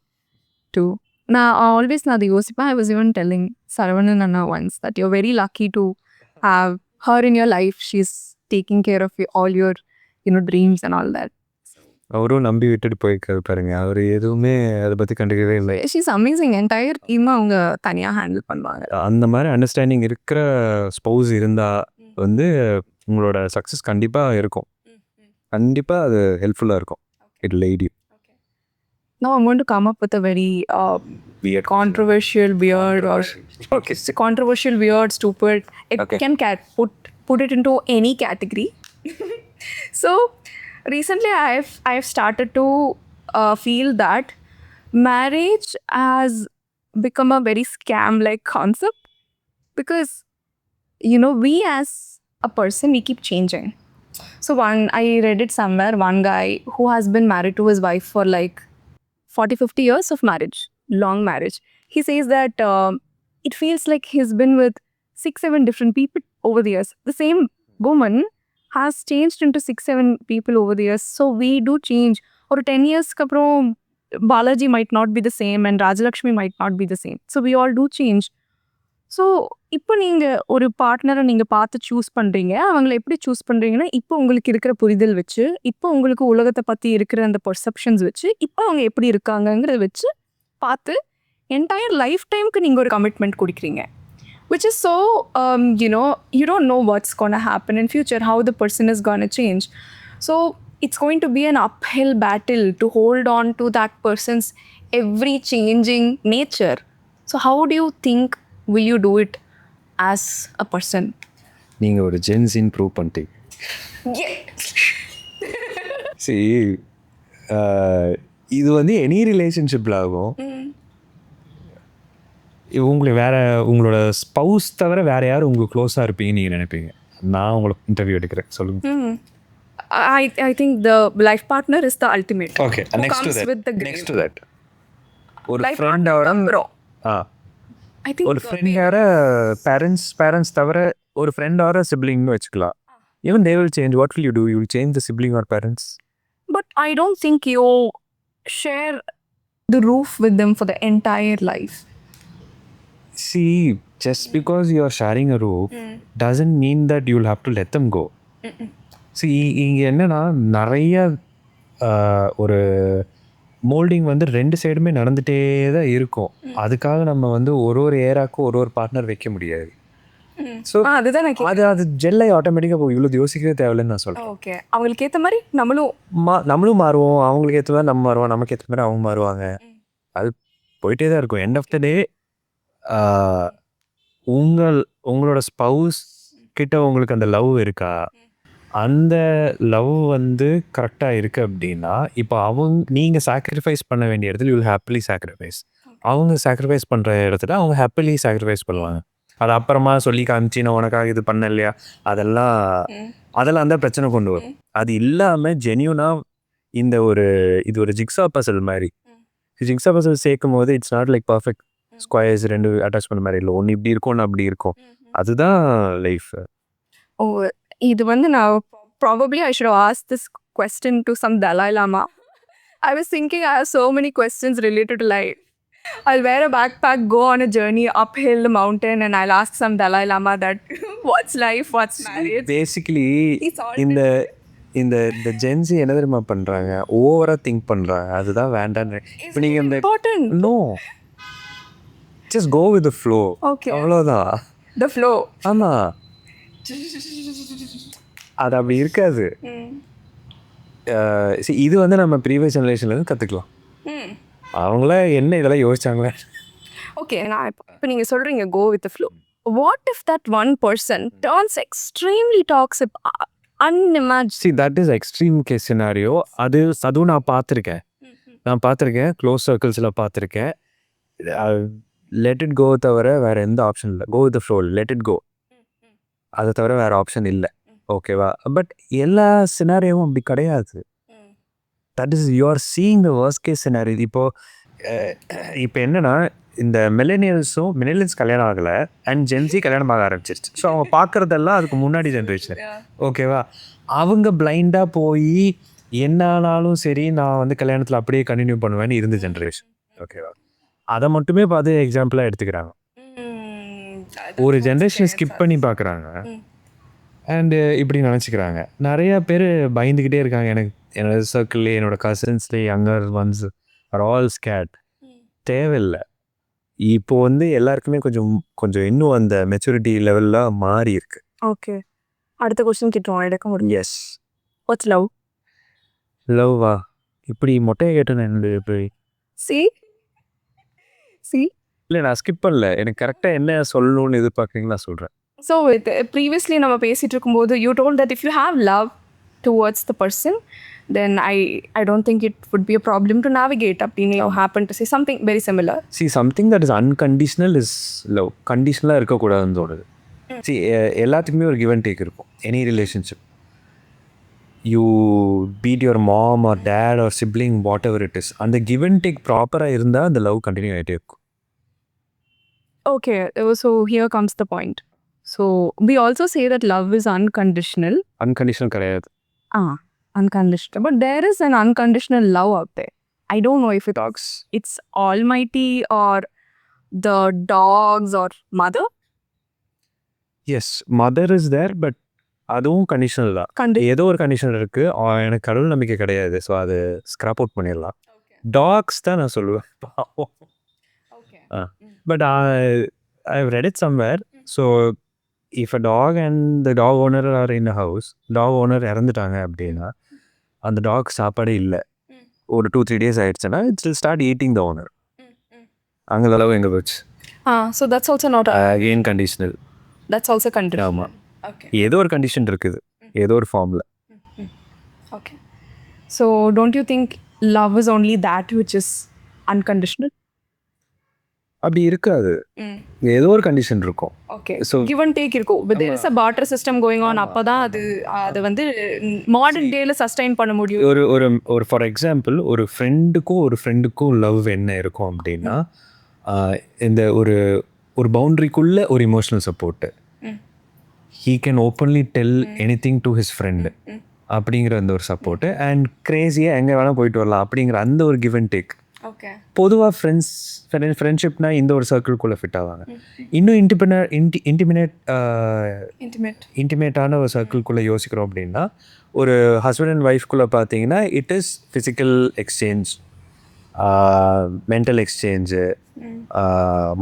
too. Now, always na the Yosipa, I was even telling Saravanan Anna once that you're very lucky to have her in your life. She's taking care of all your, dreams and all that. அவரும் நம்பி விட்டுட்டு போயிருக்காரு பாருங்க. அவர் எதுவுமே அதை பற்றி கண்டுக்கவே இல்லை. She's amazing. Entire team அவங்க தனியாக ஹேண்டில் பண்ணுவாங்க. அந்த மாதிரி அண்டர்ஸ்டாண்டிங் இருக்கிற ஸ்பௌஸ் இருந்தால் வந்து உங்களோட சக்ஸஸ் கண்டிப்பாக இருக்கும். கண்டிப்பாக அது ஹெல்ப்ஃபுல்லாக இருக்கும். It will aid you. Now I'm going to come up with a very Weird. controversial, weird, or controversial, weird, stupid. It Okay. can put it into any category. So recently, I've started to feel that marriage has become a very scam-like concept because we as a person we keep changing. So I read it somewhere. One guy who has been married to his wife for like 40-50 years of marriage, long marriage. He says that it feels like he's been with 6-7 different people over the years. The same woman has changed into 6-7 people over the years. So we do change. Or 10 years kaprom, Balaji might not be the same and Rajalakshmi might not be the same. So we all do change. So இப்போ நீங்கள் ஒரு பார்ட்னரை நீங்கள் பார்த்து choose பண்ணுறீங்க. அவங்கள எப்படி choose பண்ணுறீங்கன்னா, இப்போ உங்களுக்கு இருக்கிற புரிதல் வச்சு, இப்போ உங்களுக்கு உலகத்தை பற்றி இருக்கிற அந்த பர்செப்ஷன்ஸ் வச்சு, இப்போ அவங்க எப்படி இருக்காங்கங்கிறத வச்சு பார்த்து என்டையர் லைஃப் டைமுக்கு நீங்கள் ஒரு கமிட்மெண்ட் கொடுக்குறீங்க. Which is so, you don't know what's going to happen in future, how the person is going to change. So it's going to be an uphill battle to hold on to that person's every changing nature. So how do you think will you do it as a person? நீங்கள் ஒரு ஜென்ஸின் prove பண்ணிட்டீங்க. சரி, இது வந்து any ரிலேஷன்ஷிப்பில் ஆகும். உங்களுக்கு உங்களோட ஸ்பௌஸ் தவிர வேற யாரும் உங்களுக்கு க்ளோஸாக இருப்பீங்கன்னு நீங்கள் நினைப்பீங்க? நான் உங்களை இன்டர்வியூ எடுக்கிறேன், சொல்லுங்கள். I think the life partner is the ultimate. Okay, next to that ஒரு Life ஃப்ரெண்டோட bro. I think ஒரு ஃப்ரெண்டோட பேரண்ட்ஸ் தவிர ஒரு ஃப்ரெண்டோட சிப்ளிங்னு வச்சுக்கலாம். Even they will change. What will you do? You will change the sibling or parents? But I don't think you share the roof with them for the entire life. See, just because you are sharing a roof doesn't mean that you will have to let them go. See, இங்கே என்னன்னா நிறைய ஒரு moulding வந்து ரெண்டு சைடுமே நடந்துகிட்டே தான் இருக்கும். அதுக்காக நம்ம வந்து ஒரு ஏராக்கும் ஒரு பார்ட்னர் வைக்க முடியாது. ஸோ அதுதான் அது ஜெல்லை ஆட்டோமேட்டிக்காக இவ்வளோ யோசிக்கவே தேவையில்லைன்னு நான் சொல்கிறேன். ஓகே, அவங்களுக்கு ஏற்ற மாதிரி நம்மளும் மாறுவோம், அவங்களுக்கு ஏற்ற மாதிரி நம்ம மாறுவோம், நமக்கு ஏற்ற மாதிரி அவங்க மாறுவாங்க. அது போயிட்டே தான் இருக்கும். எண்ட் ஆஃப் த டே உங்களோட ஸ்பௌஸ் கிட்ட உங்களுக்கு அந்த லவ் இருக்கா? அந்த லவ் வந்து கரெக்டாக இருக்குது அப்படின்னா, இப்போ நீங்கள் சாக்ரிஃபைஸ் பண்ண வேண்டிய இடத்துல யூ வில் ஹாப்பிலி சாக்ரிஃபைஸ். அவங்க சாக்ரிஃபைஸ் பண்ணுற இடத்துல அவங்க ஹாப்பிலி சாக்ரிஃபைஸ் பண்ணுவாங்க. அது அப்புறமா சொல்லி காமிச்சு நான் உனக்காக இது பண்ண இல்லையா, அதெல்லாம் அந்த பிரச்சனை கொண்டு வரும். அது இல்லாமல் ஜென்யூனாக இது ஒரு ஜிக்ஸா பசல் மாதிரி. ஜிக்ஸா பசல் சேர்க்கும் போது it's not like perfect squares ரெண்டு அட்டாச் பண்ண மாதிரி இல்லை. ஒன்று இப்படி இருக்கும், ஒன்று அப்படி இருக்கும். அதுதான் லைஃப். ஓ, இது வந்து நான் probably I should have asked this question to some Dalai Lama. I was thinking I have so many questions related to life. I'll wear a backpack, go on a journey uphill the mountain, and I'll ask some Dalai Lama that what's life, what's marriage. Basically, இந்த Gen Z என்ன தெரியுமா பண்ணுறாங்க, ஓவராக think பண்ணுறாங்க. அதுதான் வேண்டான்னு. இப்போ நீங்கள் இந்த no just go with the flow. Okay, அவ்வளோதான். The flow. ஆமாம், அது அப்படி இருக்காது. இது வந்து நம்ம ப்ரீவியஸ் ஜெனரேஷன்லேருந்து கற்றுக்கலாம். அவங்கள என்ன இதெல்லாம் யோசிச்சாங்களே. ஓகே, நான் இப்போ நீங்கள் சொல்கிறீங்க go with the flow. What if that one person turns extremely toxic, unimaginable? See, that is extreme case scenario. அதுவும் நான் பார்த்துருக்கேன் க்ளோஸ் சர்க்கிள்ஸில் பார்த்துருக்கேன். லெட் இட் கோ தவிர வேறு எந்த ஆப்ஷன் இல்லை. Go with the flow, let it go, அதை தவிர வேறு ஆப்ஷன் இல்லை. ஓகேவா? பட் எல்லா சினாரியோவும் அப்படி கிடையாது. That is you are seeing the worst case scenario. இப்போ என்னன்னா, இந்த மில்லேனியல்ஸ் கல்யாணம் ஆகலை அண்ட் ஜென்சி கல்யாணம் ஆக ஆரம்பிச்சிருச்சு. ஸோ அவங்க பார்க்குறதெல்லாம் அதுக்கு முன்னாடி ஜென்ரேஷன். ஓகேவா? அவங்க பிளைண்டாக போய் என்ன ஆனாலும் சரி நான் வந்து கல்யாணத்தில் அப்படியே கண்டினியூ பண்ணுவேன்னு இருந்த ஜென்ரேஷன். ஓகேவா? அதை மட்டுமே பார்த்து எக்ஸாம்பிளாக எடுத்துக்கிறாங்க. ஒரு ஜென்ரேஷனை ஸ்கிப் பண்ணி பார்க்குறாங்க அண்டு இப்படி நினச்சிக்கிறாங்க. நிறையா பேர் பயந்துக்கிட்டே இருக்காங்க. என்னோட சர்க்கிள்லேயே என்னோட கசின்ஸ்லேயே younger ones are all scared. தேவையில்லை. இப்போ வந்து எல்லாருக்குமே கொஞ்சம் கொஞ்சம் இன்னும் அந்த மெச்சூரிட்டி லெவலில் மாறி இருக்கு. ஓகே, அடுத்த கொஸ்டின் கேட்டுருவோம். எடுக்க முடியும். எஸ். What's love? லவ்வா? இப்படி மொட்டையை கேட்டேன்னு என்னுடைய எப்படி சி இல்லை, நான் ஸ்கிப் பண்ணல. எனக்கு கரெக்டாக என்ன சொல்லணும்னு எதிர்பார்க்குறீங்கன்னு நான் சொல்கிறேன். ஸோ ப்ரீவியஸ்லி நம்ம பேசிகிட்டு இருக்கும்போது you told that if you have love towards the person then I don't think it would be a problem to navigate அப்படின்னு you happen to say something very similar. See, something that is unconditional is love. கண்டிஷனலாக இருக்கக்கூடாதுன்னு தோணுது. See, எல்லாத்துக்குமே ஒரு give and take இருக்கும். Any relationship, you beat your mom or dad or sibling whatever it is, அந்த give and take ப்ராப்பராக இருந்தால் அந்த லவ் கண்டினியூ ஆகிட்டே இருக்கும். Okay, so here comes the point. So we also say that love is unconditional. Unconditional கிடையாது. Unconditional, but there is an unconditional love out there. I don't know if it's almighty or the dogs or mother. Yes, mother is there, but அதுவும் conditional தான். ஏதோ ஒரு condition இருக்கு. எனக்கு கடவுள் நம்பிக்கை கிடையாது, ஸோ அது ஸ்கிராப் அவுட் பண்ணிடலாம். டாக்ஸ் தான் நான் சொல்லுவேன். But I read it somewhere. So if a dog and the dog owner are in a house, dog owner இறந்துட்டாங்க அப்படின்னா அந்த டாக் சாப்பாடே இல்லை, ஒரு 2-3 days ஆயிடுச்சுன்னா it's will start eating the owner. அங்கே அளவு எங்கே போச்சு? So that's also not again conditional. That's also conditional. ஆமாம். ஏதோ ஒரு கண்டிஷன் இருக்குது, ஏதோ ஒரு ஃபார்மில். Okay, so don't you think love is only that which is unconditional? அப்படி இருக்காது, ஏதோ ஒரு கண்டிஷன் இருக்கும். Okay, so give and take இருக்கும், but there is a barter system going on. அப்பதான் அது வந்து மாடர்ன் டேல சஸ்டைன் பண்ண முடியும். ஒரு ஃபார் எக்ஸாம்பிள், ஒரு ஃப்ரெண்டுக்கும் லவ் என்ன இருக்கும் அப்படின்னா, இந்த ஒரு பவுண்ட்ரிக்குள்ள ஒரு emotional support, he can openly tell anything to his friend அப்படிங்கிற அந்த ஒரு சப்போர்ட்டு, அண்ட் கிரேஸியாக எங்கே வேணால் போயிட்டு வரலாம் அப்படிங்கிற அந்த ஒரு கிவ் அண்ட் டேக். பொதுவாக ஃப்ரெண்ட்ஷிப்னா இந்த ஒரு சர்க்கிள்குள்ளே ஃபிட் ஆவாங்க. இன்னும் இன்டிமேட்டான ஒரு சர்க்கிள்குள்ளே யோசிக்கிறோம் அப்படின்னா, ஒரு ஹஸ்பண்ட் அண்ட் ஒய்ஃப்குள்ளே பார்த்தீங்கன்னா it is physical exchange, mental exchange,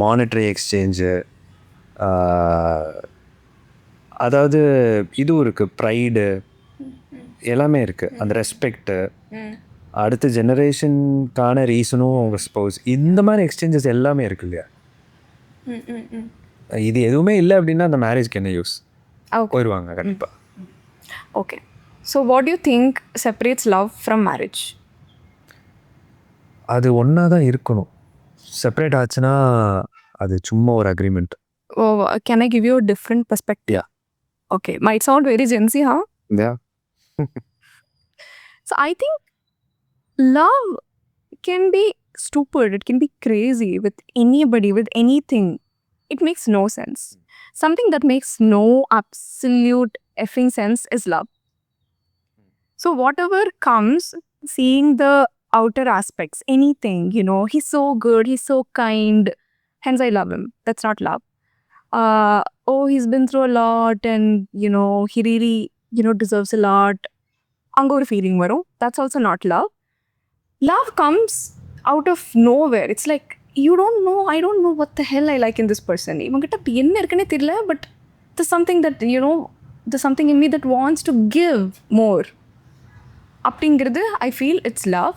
monetary exchange, அதாவது இதுவும் இருக்குது, ப்ரைடு எல்லாமே இருக்குது, அந்த ரெஸ்பெக்டு, அடுத்த ஜெனரேஷனுக்கான ரீசனும் அவங்க ஸ்பௌஸ், இந்த மாதிரி எக்ஸ்சேஞ்சஸ் எல்லாமே இருக்கு இல்லையா? இது எதுவுமே இல்லை அப்படின்னா அந்த மேரேஜ்க்கு என்ன யூஸ்? போயிடுவாங்க கண்டிப்பாக. Okay, so what do you think separates love from marriage? அது ஒன்றா தான் இருக்கணும். செப்பரேட் ஆச்சுன்னா அது சும்மா ஒரு agreement. Oh, can I give you a different perspective? Yeah. Okay, might sound very Gen Z, huh? Yeah. So I think love can be stupid, it can be crazy with anybody, with anything. It makes no sense. Something that makes no absolute effing sense is love. So whatever comes, seeing the outer aspects, anything, he's so good, he's so kind, hence I love him. That's not love. Oh, he's been through a lot and, he really, deserves a lot. Anga or feeling varum. That's also not love. Love comes out of nowhere. It's like, you don't know, I don't know what the hell I like in this person. Ivangita enna irukane therilla, but there's something that, there's something in me that wants to give more. Appingiradhu, I feel it's love.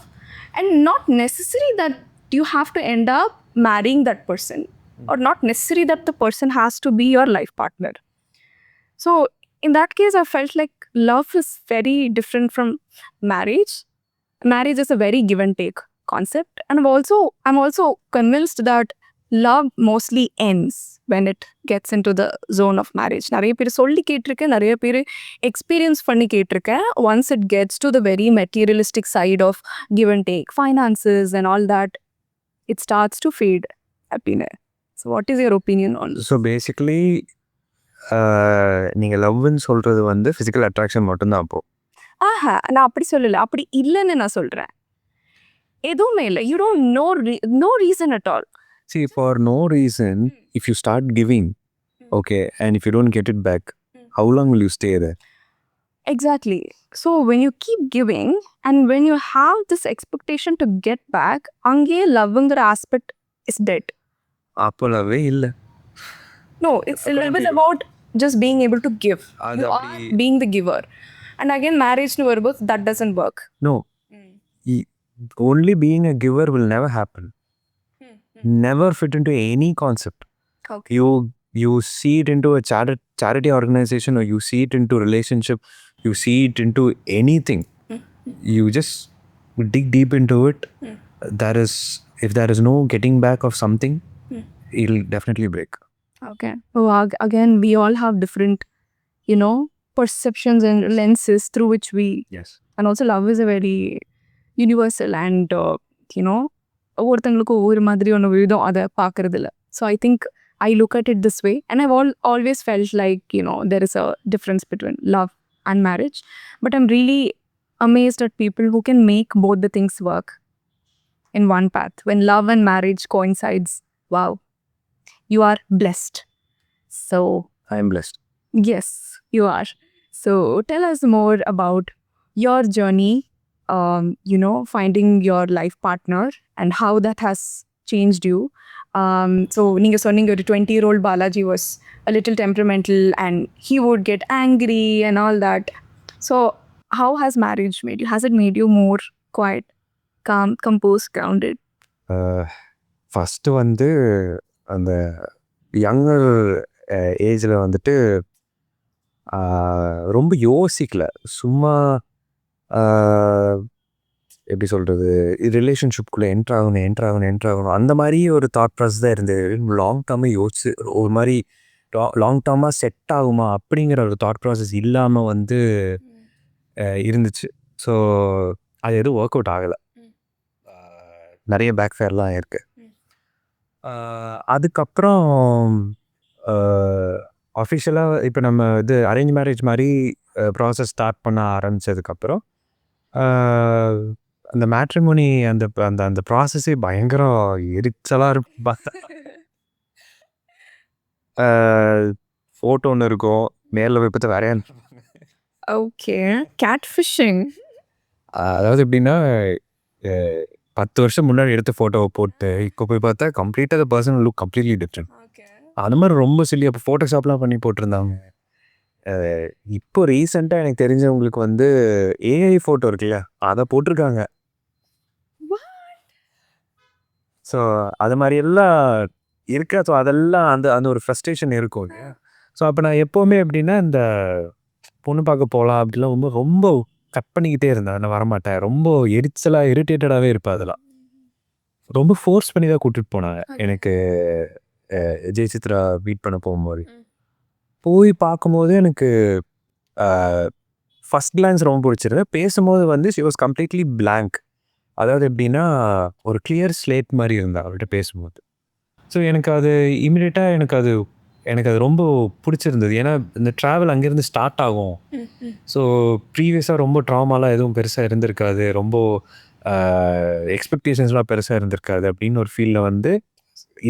And not necessary that you have to end up marrying that person, or not necessary that the person has to be your life partner. So in that case, I felt like love is very different from marriage. Marriage is a very give and take concept, and I'm also convinced that love mostly ends when it gets into the zone of marriage. நிறைய பேர் சொல்லி கேட்டிருக்கேன், நிறைய பேர் experience பண்ணி கேட்டிருக்கேன். Once it gets to the very materialistic side of give and take, finances and all that, it starts to fade happiness. So what is your opinion on this? So basically நீங்கள் லவ்னு சொல்கிறது வந்து physical attraction மட்டும்தான் அப்போது. ஆஹா, நான் அப்படி சொல்லலை, அப்படி இல்லைன்னு நான் சொல்கிறேன். எதுவுமே இல்லை. You don't know reason at all. See, for no reason, if you start giving, okay, and if you don't get it back, how long will you stay there? Exactly. So when you keep giving and when you have this expectation to get back, அங்கே லவ்ங்கிற aspect is dead. அப்போ லவ்வே இல்லை. No, it's about just being able to give. You are being the giver. And again, marriage to வரும்போது that doesn't work. No. Only being a giver will never happen. Never fit into any concept. Okay. You see it into a charity organization, or you see it into relationship, you see it into anything. You just dig deep into it. If there is no getting back of something, it'll definitely break. Okay. So again, we all have different, perceptions and lenses through which we. Yes. And also love is a very universal and, ஒவ்வொருத்தங்களுக்கும் ஒவ்வொரு மாதிரி ஒன்று விதம் அதை பார்க்கறது இல்லை. So I think I look at it this way, and I've always felt like, there is a difference between love and marriage. But I'm really amazed at people who can make both the things work in one path. When love and marriage coincides, wow, you are blessed. So I am blessed. yes, you are. So tell us more about your journey, finding your life partner and how that has changed you. So நீங்க சொன்னீங்க ஒரு 20-year-old Balaji was a little temperamental and he would get angry and all that. So how has marriage made you? Has it made you more quiet, calm, composed, grounded? First வந்து அந்த younger ஏஜில் வந்துட்டு ரொம்ப யோசிக்கல. சும்மா எப்படி சொல்கிறது, ரிலேஷன்ஷிப்குள்ளே என்ட்ராகணும் அந்த மாதிரி ஒரு தாட் ப்ராசஸ் தான் இருந்தது. லாங் டேர்மாக யோசிச்சு ஒரு மாதிரி லாங் டேர்மாக செட் ஆகுமா அப்படிங்கிற ஒரு தாட் ப்ராசஸ் இல்லாமல் வந்து இருந்துச்சு. ஸோ அது எதுவும் ஒர்க் அவுட் ஆகலை. நிறைய பேக் ஃபேர்லாம் இருக்குது. அதுக்கப்புறம் அஃபிஷியலாக இப்போ நம்ம இது அரேஞ்ச் மேரேஜ் மாதிரி ப்ராசஸ் ஸ்டார்ட் பண்ண ஆரம்பித்ததுக்கப்புறம் அந்த மேட்ரிமோனி அந்த அந்த அந்த ப்ராசஸே பயங்கரம் எரிச்சலாக இருப்பா. ஃபோட்டோ ஒன்று இருக்கும், மேலில் வைப்பத்தை வேறையா. Okay, catfishing. அதாவது எப்படின்னா 10 வருஷம் முன்னாடி எடுத்த ஃபோட்டோவை போட்டு இப்போ போய் பார்த்தா கம்ப்ளீட்டாக பர்சனல் லுக் கம்ப்ளீட்லி டிஃப்ரெண்ட். அந்த மாதிரி ரொம்ப சொல்லி அப்போ ஃபோட்டோஷாப்லாம் பண்ணி போட்டிருந்தாங்க. இப்போ ரீசெண்டாக எனக்கு தெரிஞ்சவங்களுக்கு வந்து ஏஐ ஃபோட்டோ இருக்குல்ல, அதை போட்டிருக்காங்க. ஸோ அது மாதிரி எல்லாம் இருக்கா. ஸோ அதெல்லாம் அந்த அந்த ஒரு ஃப்ரஸ்ட்ரேஷன் இருக்கும் இல்லையா. ஸோ அப்போ நான் எப்போவுமே எப்படின்னா இந்த பொண்ணு பார்க்க போகலாம் அப்படிலாம் ரொம்ப ரொம்ப கட் பண்ணிக்கிட்டே இருந்தேன். நான் வரமாட்டேன், ரொம்ப எரிச்சலாக இரிட்டேட்டடாகவே இருப்பேன். அதெல்லாம் ரொம்ப ஃபோர்ஸ் பண்ணி தான் கூட்டிகிட்டு போனாங்க. எனக்கு ஜெயசித்ரா மீட் பண்ண போகும்போது போய் பார்க்கும்போது எனக்கு ஃபஸ்ட் கிளான்ஸ் ரொம்ப பிடிச்சிருந்தது. பேசும்போது வந்து ஷி வாஸ் கம்ப்ளீட்லி பிளாங்க். அதாவது எப்படின்னா ஒரு கிளியர் ஸ்லேட் மாதிரி இருந்தால் அவர்கிட்ட பேசும்போது. ஸோ எனக்கு அது இமீடியட்டாக எனக்கு அது ரொம்ப பிடிச்சிருந்தது. ஏன்னா இந்த ட்ராவல் அங்கேருந்து ஸ்டார்ட் ஆகும். ஸோ ப்ரீவியஸாக ரொம்ப ட்ராமாலாம் எதுவும் பெருசாக இருந்திருக்காது, ரொம்ப எக்ஸ்பெக்டேஷன்ஸ்லாம் பெருசாக இருந்திருக்காது அப்படின்னு ஒரு ஃபீலில் வந்து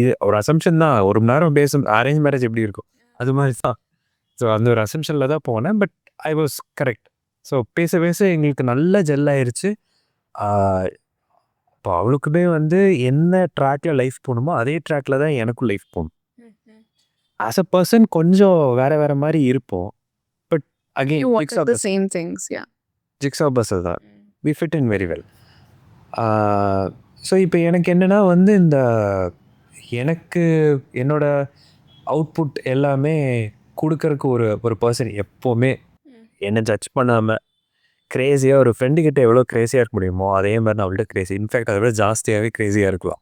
இது ஒரு அசம்ஷன் தான். ஒரு மணி நேரம் பேசும் அரேஞ்ச் மேரேஜ் எப்படி இருக்கும் அது மாதிரி தான். ஸோ அந்த ஒரு அசம்ஷனில் தான் போனேன். But I was correct. So பேச பேச எங்களுக்கு நல்லா ஜெல் ஆயிடுச்சு. இப்போ அவளுக்குமே வந்து என்ன ட்ராக்ல லைஃப் போகணுமோ அதே ட்ராக்ல தான் எனக்கும் லைஃப் போகணும். ஆஸ் அ பர்சன் கொஞ்சம் வேற மாதிரி இருப்போம். பட் அகெயின் ஜிக்ஸா பஸ் தான் we fit in very well. So இப்போ எனக்கு என்னென்னா வந்து இந்த எனக்கு என்னோட அவுட்புட் எல்லாமே கொடுக்கறக்கு ஒரு பர்சன் எப்போவுமே என்னை ஜட்ஜ் பண்ணாமல் க்ரேஸியாக ஒரு ஃப்ரெண்டுக்கிட்ட எவ்வளோ க்ரேஸியாக இருக்க முடியுமோ அதே மாதிரி நான் அவள்கிட்ட க்ரேஸி, இன்ஃபேக்ட் அதை விட ஜாஸ்தியாகவே க்ரேஸியாக இருக்கலாம்.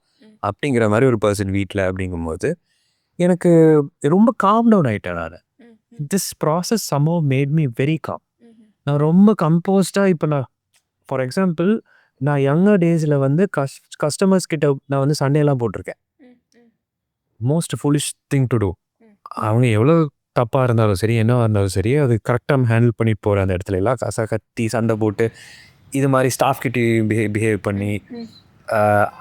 அப்படிங்கிற மாதிரி ஒரு பர்சன் வீட்டில் அப்படிங்கும்போது எனக்கு ரொம்ப காம் டவுன் ஆகிட்டேன் நான். This process somehow made me very com. நான் ரொம்ப கம்போஸ்டாக இப்போ நான் ஃபார் எக்ஸாம்பிள் நான் யங்கர் டேஸில் வந்து கஸ்டமர்ஸ் கிட்ட நான் வந்து சண்டையெல்லாம் போட்டிருக்கேன். Most foolish thing to do. அவங்க எவ்வளோ தப்பாக இருந்தாலும் சரி, என்னவாக இருந்தாலும் சரி, அது கரெக்டாக ஹேண்டில் பண்ணிட்டு போகிற அந்த இடத்துல எல்லாம் கத்தி சண்டை போட்டு இது மாதிரி ஸ்டாஃப் கிட்டே பிஹேவ் பண்ணி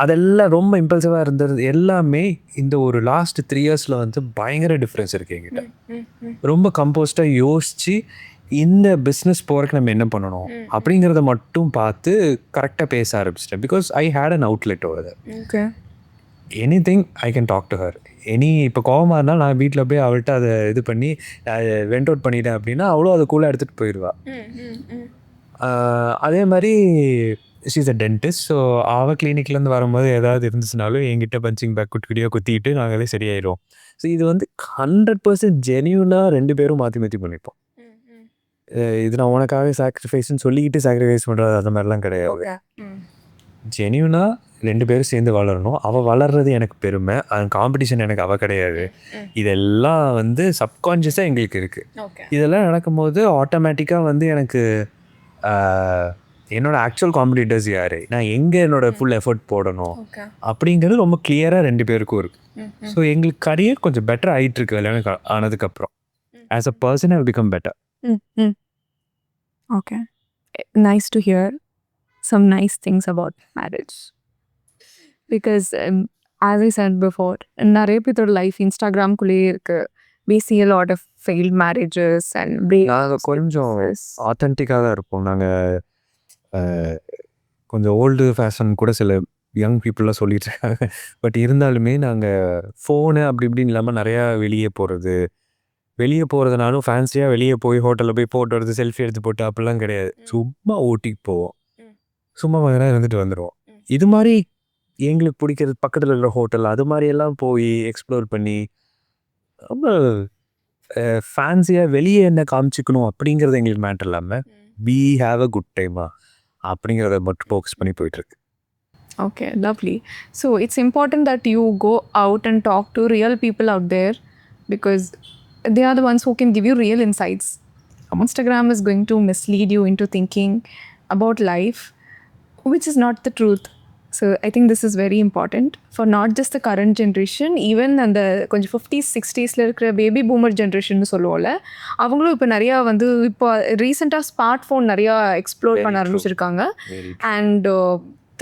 அதெல்லாம் ரொம்ப இம்பல்சிவாக இருந்தது எல்லாமே இந்த ஒரு லாஸ்ட் 3 இயர்ஸில் வந்து பயங்கர டிஃப்ரென்ஸ் இருக்குது என்கிட்ட. ரொம்ப கம்போஸ்டாக யோசித்து இந்த பிஸ்னஸ் போகிறதுக்கு நம்ம என்ன பண்ணணும் அப்படிங்கிறத மட்டும் பார்த்து கரெக்டாக பேச ஆரம்பிச்சிட்டேன். Because I had an outlet over. Anything I can talk to her. இப்போ கோவமாக இருந்தால் நான் வீட்டில் போய் அவள்கிட்ட அதை இது பண்ணி வெண்ட் அவுட் பண்ணிட்டேன் அப்படின்னா அவ்வளோ அதை கூலாக எடுத்துகிட்டு போயிடுவா. அதே மாதிரி she is a dentist. So அவள் கிளினிக்லேருந்து வரும்போது ஏதாவது இருந்துச்சுனாலும் என்கிட்ட பஞ்சிங் பேக் குட்டியாக குத்திட்டு நாங்களே சரியாயிடுவோம். ஸோ இது வந்து 100% ஜென்யூனாக 2 பேரும் மாற்றி மாற்றி பண்ணிப்போம். இது நான் உனக்காக சாக்ரிஃபைஸ்ன்னு சொல்லிக்கிட்டு சாக்ரிஃபைஸ் பண்ணுறது அந்த மாதிரிலாம் கிடையாது. ஜென்யூனாக 2 பேரும் சேர்ந்து வளரணும். அவள் வளர்றது எனக்கு பெருமை. அது காம்படிஷன் எனக்கு அவள் கிடையாது. இதெல்லாம் வந்து சப்கான்ஷியஸாக எங்களுக்கு இருக்குது. இதெல்லாம் நடக்கும்போது ஆட்டோமேட்டிக்காக வந்து எனக்கு என்னோட ஆக்சுவல் காம்படிட்டர்ஸ் யார், நான் எங்கே என்னோட ஃபுல் எஃபர்ட் போடணும் அப்படிங்கிறது ரொம்ப கிளியராக 2 பேருக்கும் இருக்குது. ஸோ எங்களுக்கு கரியர் கொஞ்சம் பெட்டர் ஆகிட்டு இருக்கு கல்யாணம் ஆனதுக்கப்புறம். As a person I become better. Okay, nice to hear some nice things about marriage. Because as I said before, நிறைய பேரோட லைஃப் இன்ஸ்டாகிராம்குள்ளேயே இருக்கு. We see a lot of failed marriages and நாங்கள் கொஞ்சம் ஆத்தென்டிக்காக தான் இருப்போம். நாங்கள் கொஞ்சம் ஓல்டு ஃபேஷன் கூட சில யங் பீப்புளெலாம் சொல்லிட்டு இருக்காங்க. பட் இருந்தாலுமே நாங்கள் ஃபோனு அப்படி இப்படின்னு இல்லாமல் நிறையா வெளியே போகிறதுனாலும் ஃபேன்சியாக வெளியே போய் ஹோட்டலில் போய் ஃபோட்டோ எடுத்து செல்ஃபி எடுத்து போட்டு அப்படிலாம் கிடையாது. சும்மா ஓட்டிக்கு போவோம், சும்மா கொஞ்ச நேரம் இருந்துட்டு வந்துடுவோம். இது மாதிரி எங்களுக்கு பிடிக்கிறது பக்கத்தில் இருக்கிற ஹோட்டல் அது மாதிரியெல்லாம் போய் எக்ஸ்ப்ளோர் பண்ணி ரொம்ப ஃபேன்சியாக வெளியே என்ன காமிச்சிக்கணும் அப்படிங்கிறது எங்களுக்கு மேட்டர் இல்லாமல் we have a good time அப்படிங்கிறத மட்டும் ஃபோக்கஸ் பண்ணி போயிட்டுருக்கு. Okay, lovely. So it's important that you go out and talk to real people out there because they are the ones who can give you real insights. Instagram is going to mislead you into thinking about life which is not the truth. So I think this is very important for not just the current generation, even அந்த கொஞ்சம் 50s 60ஸ்ல இருக்கிற baby boomer generation சொல்லுவோம்ல, அவங்களும் இப்போ நிறையா வந்து இப்போ ரீசெண்டாக ஸ்மார்ட் ஃபோன் நிறையா எக்ஸ்ப்ளோர் பண்ண ஆரம்பிச்சிருக்காங்க. அண்ட்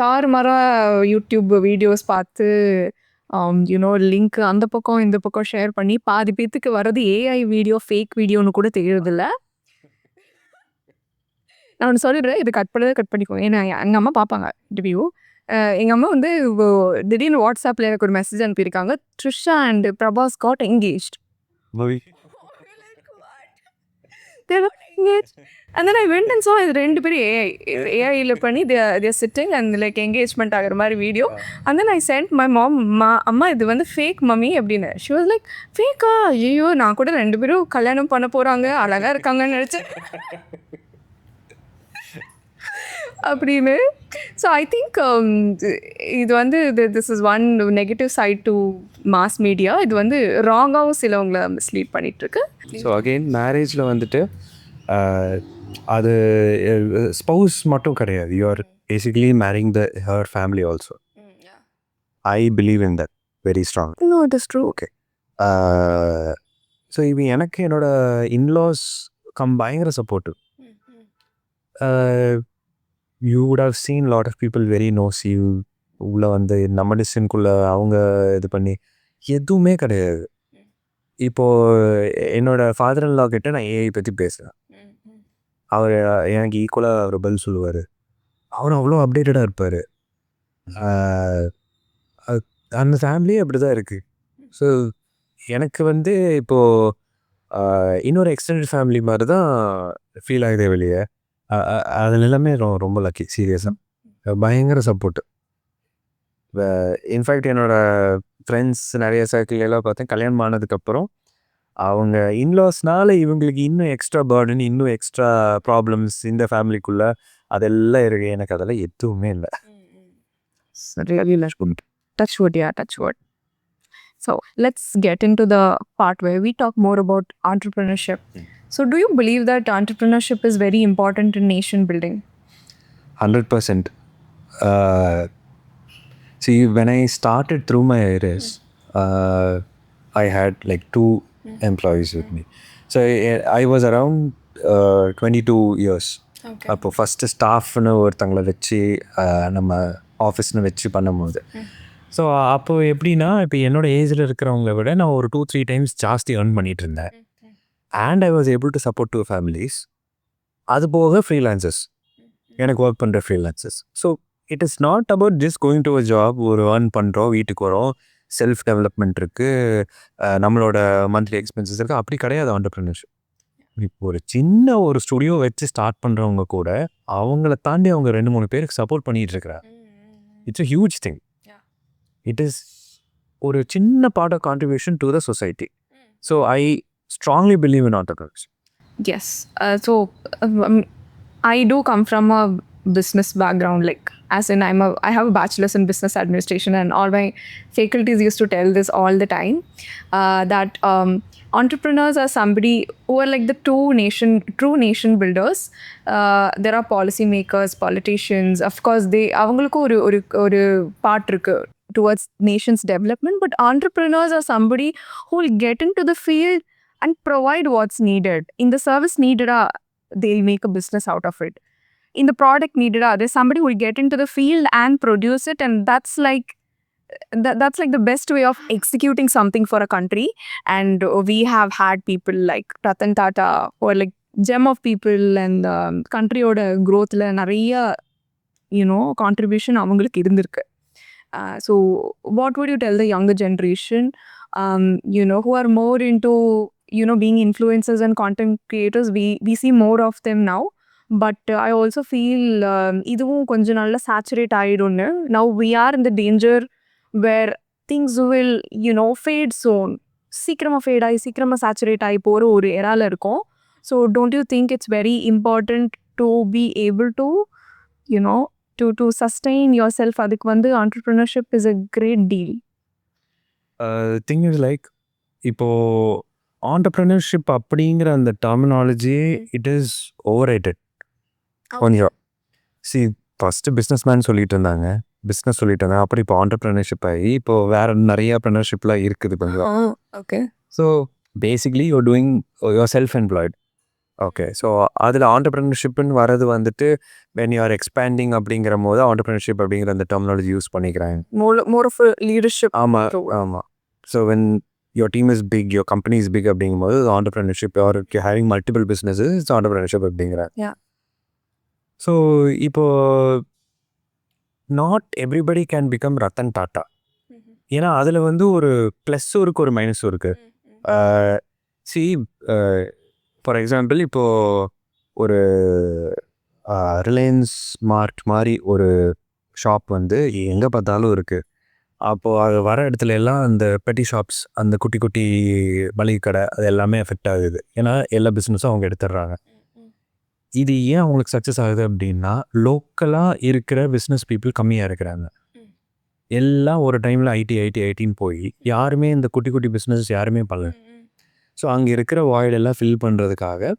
தாறுமாறாக யூடியூப் வீடியோஸ் பார்த்து யூனோ லிங்க் அந்த பக்கம் இந்த பக்கம் ஷேர் பண்ணி பாதி பேத்துக்கு வர்றது ஏஐ வீடியோ ஃபேக் வீடியோன்னு கூட தெரியறதில்ல. நான் ஒன்று சொல்லிடுறேன், இது கட் பண்ணிக்கோங்க. ஏன்னா எங்கள் அம்மா பார்ப்பாங்க இன்டர்வியூ. எங்கள் அம்மா வந்து திடீர்னு வாட்ஸ்அப்பில் எனக்கு ஒரு மெசேஜ் அனுப்பியிருக்காங்க, Trisha and Prabhas got engaged. And then I went and saw இது 2 பேரும் ஏஐயில் பண்ணி they are sitting and like engagement ஆகிற மாதிரி video. And then I sent my mom, அம்மா இது வந்து ஃபேக் மம்மி அப்படின்னு. She was like, ஃபேக்கா? ஐயோ, நான் கூட 2 பேரும் கல்யாணம் பண்ண போகிறாங்க, அழகாக இருக்காங்கன்னு நினச்சேன் அப்படின்னு. ஸோ ஐ திங்க் இது வந்து this is one negative side to mass media. இது வந்து ராங்காகவும் சிலவங்களை மிஸ்லீட் பண்ணிகிட்ருக்கு. ஸோ அகெயின் மேரேஜில் வந்துட்டு அது ஸ்பௌஸ் மட்டும் கிடையாது, you are basically marrying her family also. I believe in that very strong. No, it is true. Okay. So இப்போ எனக்கு என்னோட இன்லாஸ் பயங்கர supportive. You would have seen lot of people very nosy உள்ளே வந்து நம்ம டிசிஷனுக்குள்ளே அவங்க இது பண்ணி எதுவுமே கிடையாது. இப்போது என்னோடய ஃபாதர் இன் லா கிட்ட நான் ஏஐ பற்றி பேசுகிறேன், அவர் எனக்கு ஈக்குவலாக அவர் பதில் சொல்லுவார். அவரும் அவ்வளோ அப்டேட்டடாக இருப்பார். அந்த ஃபேமிலியே அப்படி தான் இருக்குது. ஸோ எனக்கு வந்து இப்போது இன்னொரு எக்ஸ்டெண்டட் ஃபேமிலி மாதிரி தான் ஃபீல் ஆகுதே வெளியே. அதில் எல்லாமே ரொம்ப லக்கி, சீரியஸாக பயங்கர சப்போர்ட்டு. இன்ஃபேக்ட் என்னோடய ஃப்ரெண்ட்ஸ் நிறைய சர்க்கிள் எல்லாம் பார்த்தேன், கல்யாணம் ஆனதுக்கப்புறம் அவங்க இன்லாஸ்னால இவங்களுக்கு இன்னும் எக்ஸ்ட்ரா பர்டன், இன்னும் எக்ஸ்ட்ரா ப்ராப்ளம்ஸ் இந்த ஃபேமிலிக்குள்ளே அதெல்லாம் இருக்குது. எனக்கு அதெல்லாம் எதுவுமே இல்லை. Really, touch wood, yeah, touch wood. So let's get into the part where we talk more about entrepreneurship. So do you believe that entrepreneurship is very important in nation building? 100%. See, when I started through my iris, I had like 2 employees with me. So I was around 22 years. அப்போ first ஸ்டாஃப்னு ஒருத்தங்களை வச்சு நம்ம ஆஃபீஸ்னு வச்சு பண்ணும்போது so அப்போ எப்படின்னா இப்போ என்னோட ஏஜில் இருக்கிறவங்கள விட நான் ஒரு 2-3 டைம்ஸ் ஜாஸ்தி ஏர்ன் பண்ணிட்டு இருந்தேன். And I was able to support 2 families. அது போக ஃப்ரீலான்சஸ், எனக்கு ஒர்க் பண்ணுற freelancers. So it is not about just going to a job, ஒரு ஏர்ன் பண்ணுறோம், வீட்டுக்கு வரோம், செல்ஃப் டெவலப்மெண்ட் இருக்குது, நம்மளோட மந்த்லி எக்ஸ்பென்சஸ் இருக்குது. அப்படி கிடையாது ஆண்டர்ப்ரெனர்ஷிப். இப்போ ஒரு சின்ன ஒரு ஸ்டுடியோ வச்சு ஸ்டார்ட் பண்ணுறவங்க கூட அவங்கள தாண்டி அவங்க 2-3 பேருக்கு சப்போர்ட் பண்ணிகிட்டு இருக்கிறாங்க. It's a huge thing. It is ஒரு சின்ன part of contribution to the society. So I strongly believe in entrepreneurship. Yes. So I do come from a business background, like as in I have a bachelor's in business administration, and all my faculties used to tell this all the time, that entrepreneurs are somebody who are like the true nation builders. There are policy makers, politicians, of course they avangalukku oru part irukku towards nation's development, but entrepreneurs are somebody who will get into the field and provide what's needed. In the service needed, they'll make a business out of it. In the product needed, there's somebody who will get into the field and produce it, and that's like the best way of executing something for a country. And we have had people like Ratan Tata, or like gem of people, and country oda growth la nariya contribution avangalukku irundirukku. So what would you tell the younger generation, who are more into being influencers and content creators? We see more of them now, but I also feel iduvum konja nalla saturate aidunnu. Now we are in the danger where things will fade soon. சீக்கிரமா fat ஆகி சீக்கிரமா saturate ஆகி போகிற ஒரு எரால இருக்கும். So don't you think it's very important to be able to to sustain yourself? அதுக்கு வந்து entrepreneurship is a great deal. Thing is like இப்போது ஆண்டர்ப்ரெனர்ஷிப் அப்படிங்கிற அந்த terminology it is over rated கொஞ்சம். சி ஃபஸ்ட்டு பிஸ்னஸ் மேன் சொல்லிட்டு இருந்தாங்க, business சொல்லிட்டு இருந்தாங்க, அப்புறம் இப்போ ஆண்டர்ப்ரெனர்ஷிப் ஆகி இப்போ வேறு நிறைய ப்ரெனர்ஷிப்லாம் இருக்குது கொஞ்சம். Okay. So basically you're doing your self employed. Okay. So அதில் ஆண்டர்ப்ரெனர்ஷிப்னு வர்றது வந்துட்டு வென் யூ ஆர் எக்ஸ்பேண்டிங் அப்படிங்கிற போது ஆண்டர்ப்ரெனர்ஷிப் அப்படிங்கிற அந்த டெர்மினாலஜி யூஸ் பண்ணிக்கிறாங்க. More of leadership. ஆமாம். So when your team is big, your company is big அப்படிங்கும்போது entrepreneurship, or you're having multiple businesses, it's entrepreneurship அப்படிங்கிறாங்க. ஸோ இப்போ not everybody can become Ratan Tata. ஏன்னா அதில் வந்து ஒரு ப்ளஸ்ஸும் இருக்குது, ஒரு மைனஸும் இருக்குது. சி ஃபார் எக்ஸாம்பிள் இப்போது ஒரு ரிலையன்ஸ் மார்ட் மாதிரி ஒரு ஷாப் வந்து எங்கே பார்த்தாலும் இருக்குது. அப்போது அது வர இடத்துல எல்லாம் அந்த பெட்டி ஷாப்ஸ், அந்த குட்டி குட்டி மளிகை கடை, அது எல்லாமே எஃபெக்ட் ஆகுது. ஏன்னா எல்லா பிஸ்னஸும் அவங்க எடுத்துடுறாங்க. இது ஏன் அவங்களுக்கு சக்ஸஸ் ஆகுது அப்படின்னா லோக்கலாக இருக்கிற பிஸ்னஸ் பீப்புள் கம்மியாக இருக்கிறாங்க. எல்லாம் ஒரு டைமில் ஐடின்னு போய் யாருமே இந்த குட்டி குட்டி பிஸ்னஸ் யாருமே பண்ணல. ஸோ அங்கே இருக்கிற வாய்ட் எல்லாம் ஃபில் பண்ணுறதுக்காக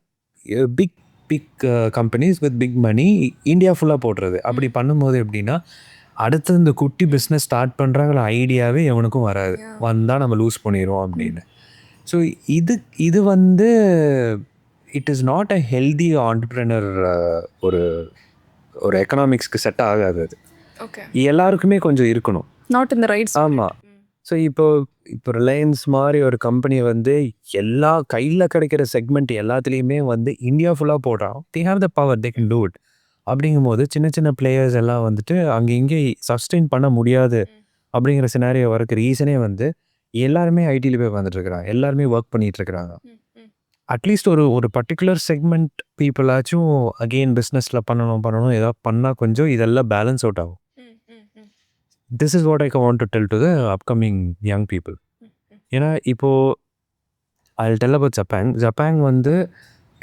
big companies with big money India ஃபுல்லாக போடுறது. அப்படி பண்ணும்போது எப்படின்னா அடுத்து இந்த குட்டி பிஸ்னஸ் ஸ்டார்ட் பண்ணுறாங்கிற ஐடியாவே எவனுக்கும் வராது, வந்தால் நம்ம லூஸ் பண்ணிடுவோம் அப்படின்னு. ஸோ இது வந்து it is not a healthy entrepreneur. ஒரு ஒரு எக்கனாமிக்ஸ்க்கு செட் ஆகாது. அது எல்லாருக்குமே கொஞ்சம் இருக்கணும், நாட் இன் த ரைட். ஆமாம். ஸோ இப்போ ரிலையன்ஸ் மாதிரி ஒரு கம்பெனி வந்து எல்லா கையில் கிடைக்கிற செக்மெண்ட் எல்லாத்துலேயுமே வந்து இந்தியா ஃபுல்லாக போடுறான். They have the power, they can do it. அப்படிங்கும்போது சின்ன சின்ன பிளேயர்ஸ் எல்லாம் வந்துட்டு அங்கே இங்கே சஸ்டெயின் பண்ண முடியாது அப்படிங்கிற சினாரியோ வரக்கு ரீசனே வந்து எல்லாருமே ஐடியில் போய் வந்துட்டு இருக்கிறாங்க, எல்லாருமே ஒர்க் பண்ணிட்டு இருக்கிறாங்க. அட்லீஸ்ட் ஒரு பர்டிகுலர் செக்மெண்ட் பீப்புளாச்சும் அகெயின் பிஸ்னஸில் பண்ணணும் ஏதாவது பண்ணால் கொஞ்சம் இதெல்லாம் பேலன்ஸ் அவுட் ஆகும். This is what I want to tell to the upcoming young people. ஏன்னா இப்போது I will tell about Japan வந்து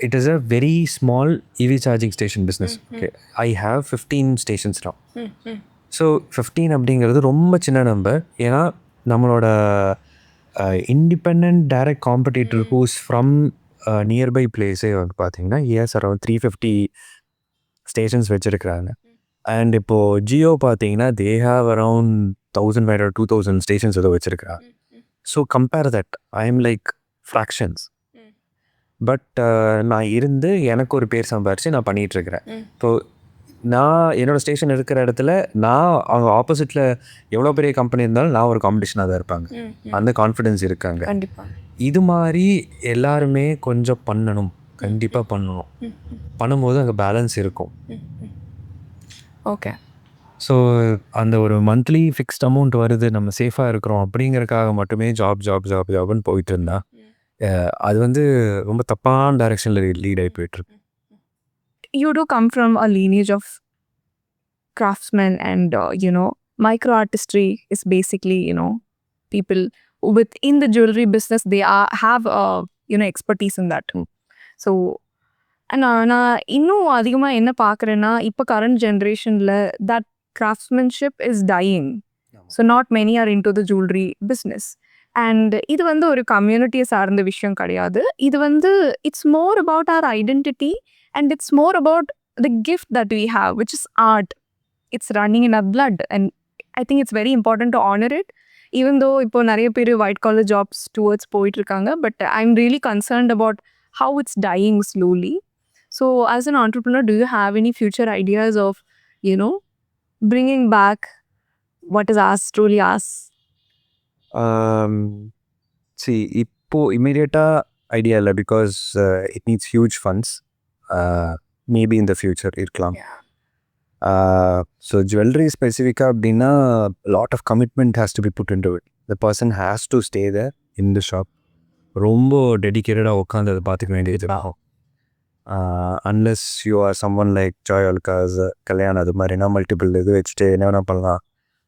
it is a very small EV charging station business. Okay, I have 15 stations now. So 15 அப்படிங்கிறது ரொம்ப சின்ன number. ஏன்னா நம்மளோட independent direct competitor who's from nearby பிளேஸே வந்து பார்த்தீங்கன்னா அரௌண்ட் 350 ஸ்டேஷன்ஸ் வச்சுருக்கிறாங்க. அண்ட் இப்போது ஜியோ பார்த்தீங்கன்னா தே ஹாவ் அரவுண்ட் 1500 2000 ஸ்டேஷன்ஸ் ஏதோ வச்சுருக்கிறாங்க. So compare that I am like fractions. But நான் இருந்து எனக்கு ஒரு பேர் சம்பாரித்து நான் பண்ணிகிட்ருக்கிறேன். ஸோ நான் என்னோடய ஸ்டேஷன் இருக்கிற இடத்துல நான் அவங்க ஆப்போசிட்டில் எவ்வளோ பெரிய கம்பெனி இருந்தாலும் நான் ஒரு காம்படிஷனாக தான் இருப்பாங்க. அந்த கான்ஃபிடென்ஸ் இருக்காங்க. கண்டிப்பாக இது மாதிரி எல்லாருமே கொஞ்சம் பண்ணணும், கண்டிப்பாக பண்ணணும். பண்ணும்போது அங்கே பேலன்ஸ் இருக்கும். ஓகே. ஸோ அந்த ஒரு மந்த்லி ஃபிக்ஸ்ட் அமௌண்ட் வருது, நம்ம சேஃபாக இருக்கிறோம் அப்படிங்கிறதுக்காக மட்டுமே ஜாப்னு போயிட்டு இருந்தா அது வந்து ரொம்ப தப்பான டைரெக்ஷனில் லீட் ஆகி போயிட்டுருக்கு. You do come from a lineage of craftsmen and micro artistry is basically people within the jewelry business, they have expertise in that. So நான் இன்னும் அதிகமாக என்ன பார்க்குறேன்னா, இப்போ கரண்ட் ஜென்ரேஷனில் that craftsmanship is dyeing. So not many R in to the jewellery business. And இது வந்து ஒரு கம்யூனிட்டியை சார்ந்த விஷயம் கிடையாது. இது வந்து it's more about our identity and it's more about the gift that we have, which is art. It's running in our blood, and I think it's very important to honor it. Even though இப்போ நிறைய பேர் white collar jobs towards போயிட்டு இருக்காங்க, but I'm really concerned about how it's dying slowly. So as an entrepreneur, do you have any future ideas of bringing back what is ours, truly ours? See, இப்போ இமீடியட்டாக idea இல்லை, because it needs huge funds. Maybe in the future இருக்கலாம். So jewellery ஸ்பெசிஃபிக்காக அப்படின்னா lot of commitment has to be put in to it. The person has to stay there in the shop. ரொம்ப டெடிக்கேட்டடாக உட்காந்து அதை பார்த்துக்க வேண்டியது ஆகும். Unless you are someone like Joy Alukkas, கல்யாணம், அது மாதிரினா மல்டிபிள் இது வச்சுட்டு என்ன வேணா பண்ணலாம்.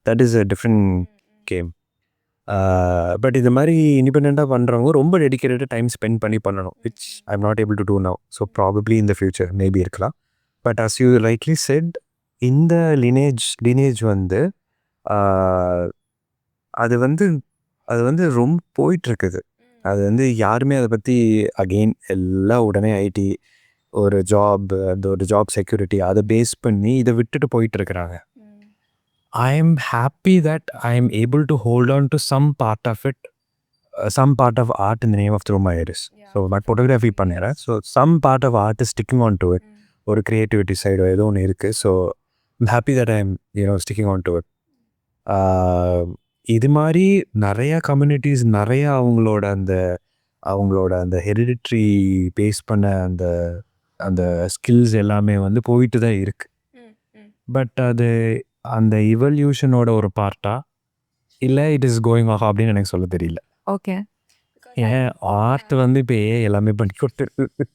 That is a different game. But இது மாதிரி இண்டிபெண்ட்டாக பண்ணுறவங்க ரொம்ப டெடிக்கேட்டடாக டைம் ஸ்பெண்ட் பண்ணி பண்ணணும், which I am not able to do now. So probably in the future maybe இருக்கலாம். But as you rightly said, இந்த லினேஜ் வந்து அது வந்து ரொம்ப போயிட்டுருக்குது. அது வந்து யாருமே அதை பற்றி அகெயின் எல்லாம் உடனே ஐடி ஒரு ஜாப், அந்த ஒரு ஜாப் செக்யூரிட்டி அதை பேஸ் பண்ணி இதை விட்டுட்டு போயிட்டுருக்குறாங்க. I am happy that I am able to hold on to some part of it, some part of art in the name of through my iris. So நான் photography பண்ணுறேன். So some part of art is sticking on to it. ஒரு creativity side ஏதோ ஒன்று இருக்குது. So I'm happy that I'm sticking on to it. இது மாதிரி நிறையா communities நிறையா அவங்களோட அந்த ஹெரிடிட்ரி பேஸ் பண்ண அந்த ஸ்கில்ஸ் எல்லாமே வந்து போயிட்டு தான் இருக்குது. பட் அது அந்த இவல்யூஷனோட ஒரு பார்ட்டா இல்லை இட் இஸ் கோயிங் ஆஃப் அப்படின்னு எனக்கு சொல்ல தெரியல. ஓகே. ஏன் ஆர்ட் வந்து இப்போ எல்லாமே பண்ணி கொடுத்துருக்கு.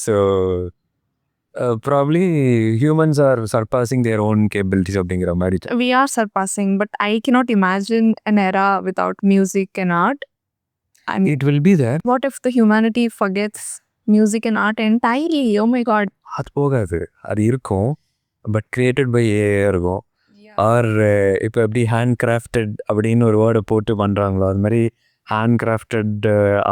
So probably humans are surpassing their own capabilities அப்படிங்கிற மாதிரி. We are surpassing, but I cannot imagine an era without music and art. It will be there. What if the humanity forgets music and art entirely? Oh my God. அது போகாது, அது இருக்கும். But created by AI இருக்கும். R இப்போ எப்படி hand crafted அப்படின்னு ஒரு வேர்டை போட்டு பண்ணுறாங்களோ அது மாதிரி ஹேண்ட் கிராஃப்டட்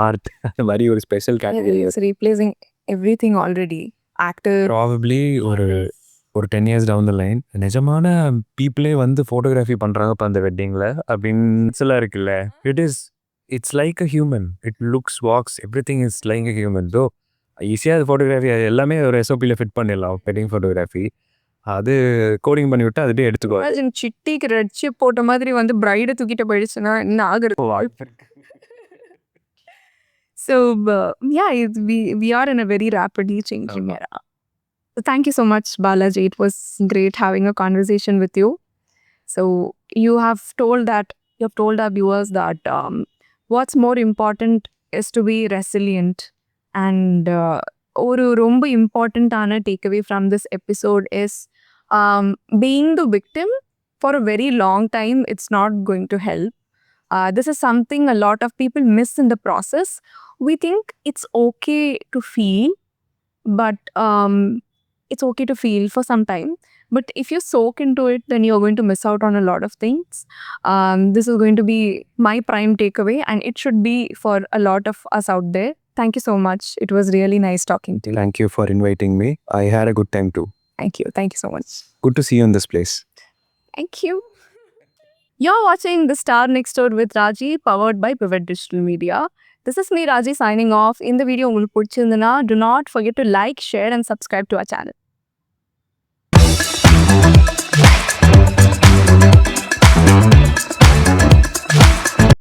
ஆர்ட் அந்த மாதிரி ஒரு special category. Replacing everything already. Actor. Probably ஒரு 10 years down the line நிஜமான பீப்புளே வந்து ஃபோட்டோகிராஃபி பண்ணுறாங்க இப்போ அந்த வெட்டிங்கில் அப்படின்னு எல்லாம் இருக்குல்ல. It's like a human. It looks, walks, every thing is like a human. So ஈஸியாக அது ஃபோட்டோகிராஃபி எல்லாமே ஒரு எஸ்ஓபியில் ஃபிட் பண்ணிடலாம். வெட்டிங் ஃபோட்டோகிராஃபி அது கோடிங் பண்ணி விட்டு அதுவே எடுத்துக்கோ. சிட்டிக்கு ரெட் சிப் போட்ட மாதிரி வந்து பிரைடை தூக்கிட்டு போயிடுச்சுன்னா என்ன ஆகுறது? வாய்ப்பு இருக்கு. So yeah, we are in a very rapidly changing era. So thank you so much, Balaji. It was great having a conversation with you. So you have told our viewers that what's more important is to be resilient. And ஒரு ரொம்ப இம்பார்ட்டண்ட்டான takeaway from this episode is being the victim for a very long time, it's not going to help. This is something a lot of people miss in the process. We think it's okay to feel, but it's okay to feel for some time. But if you soak into it, then you're going to miss out on a lot of things. This is going to be my prime takeaway, and it should be for a lot of us out there. Thank you so much. It was really nice talking to you. Thank you for inviting me. I had a good time too. Thank you. Thank you so much. Good to see you in this place. Thank you. You're watching The Star Next Door with Raji, powered by Pivot Digital Media. This is me, Raji, signing off. In the video, do not forget to like, share, and subscribe to our channel.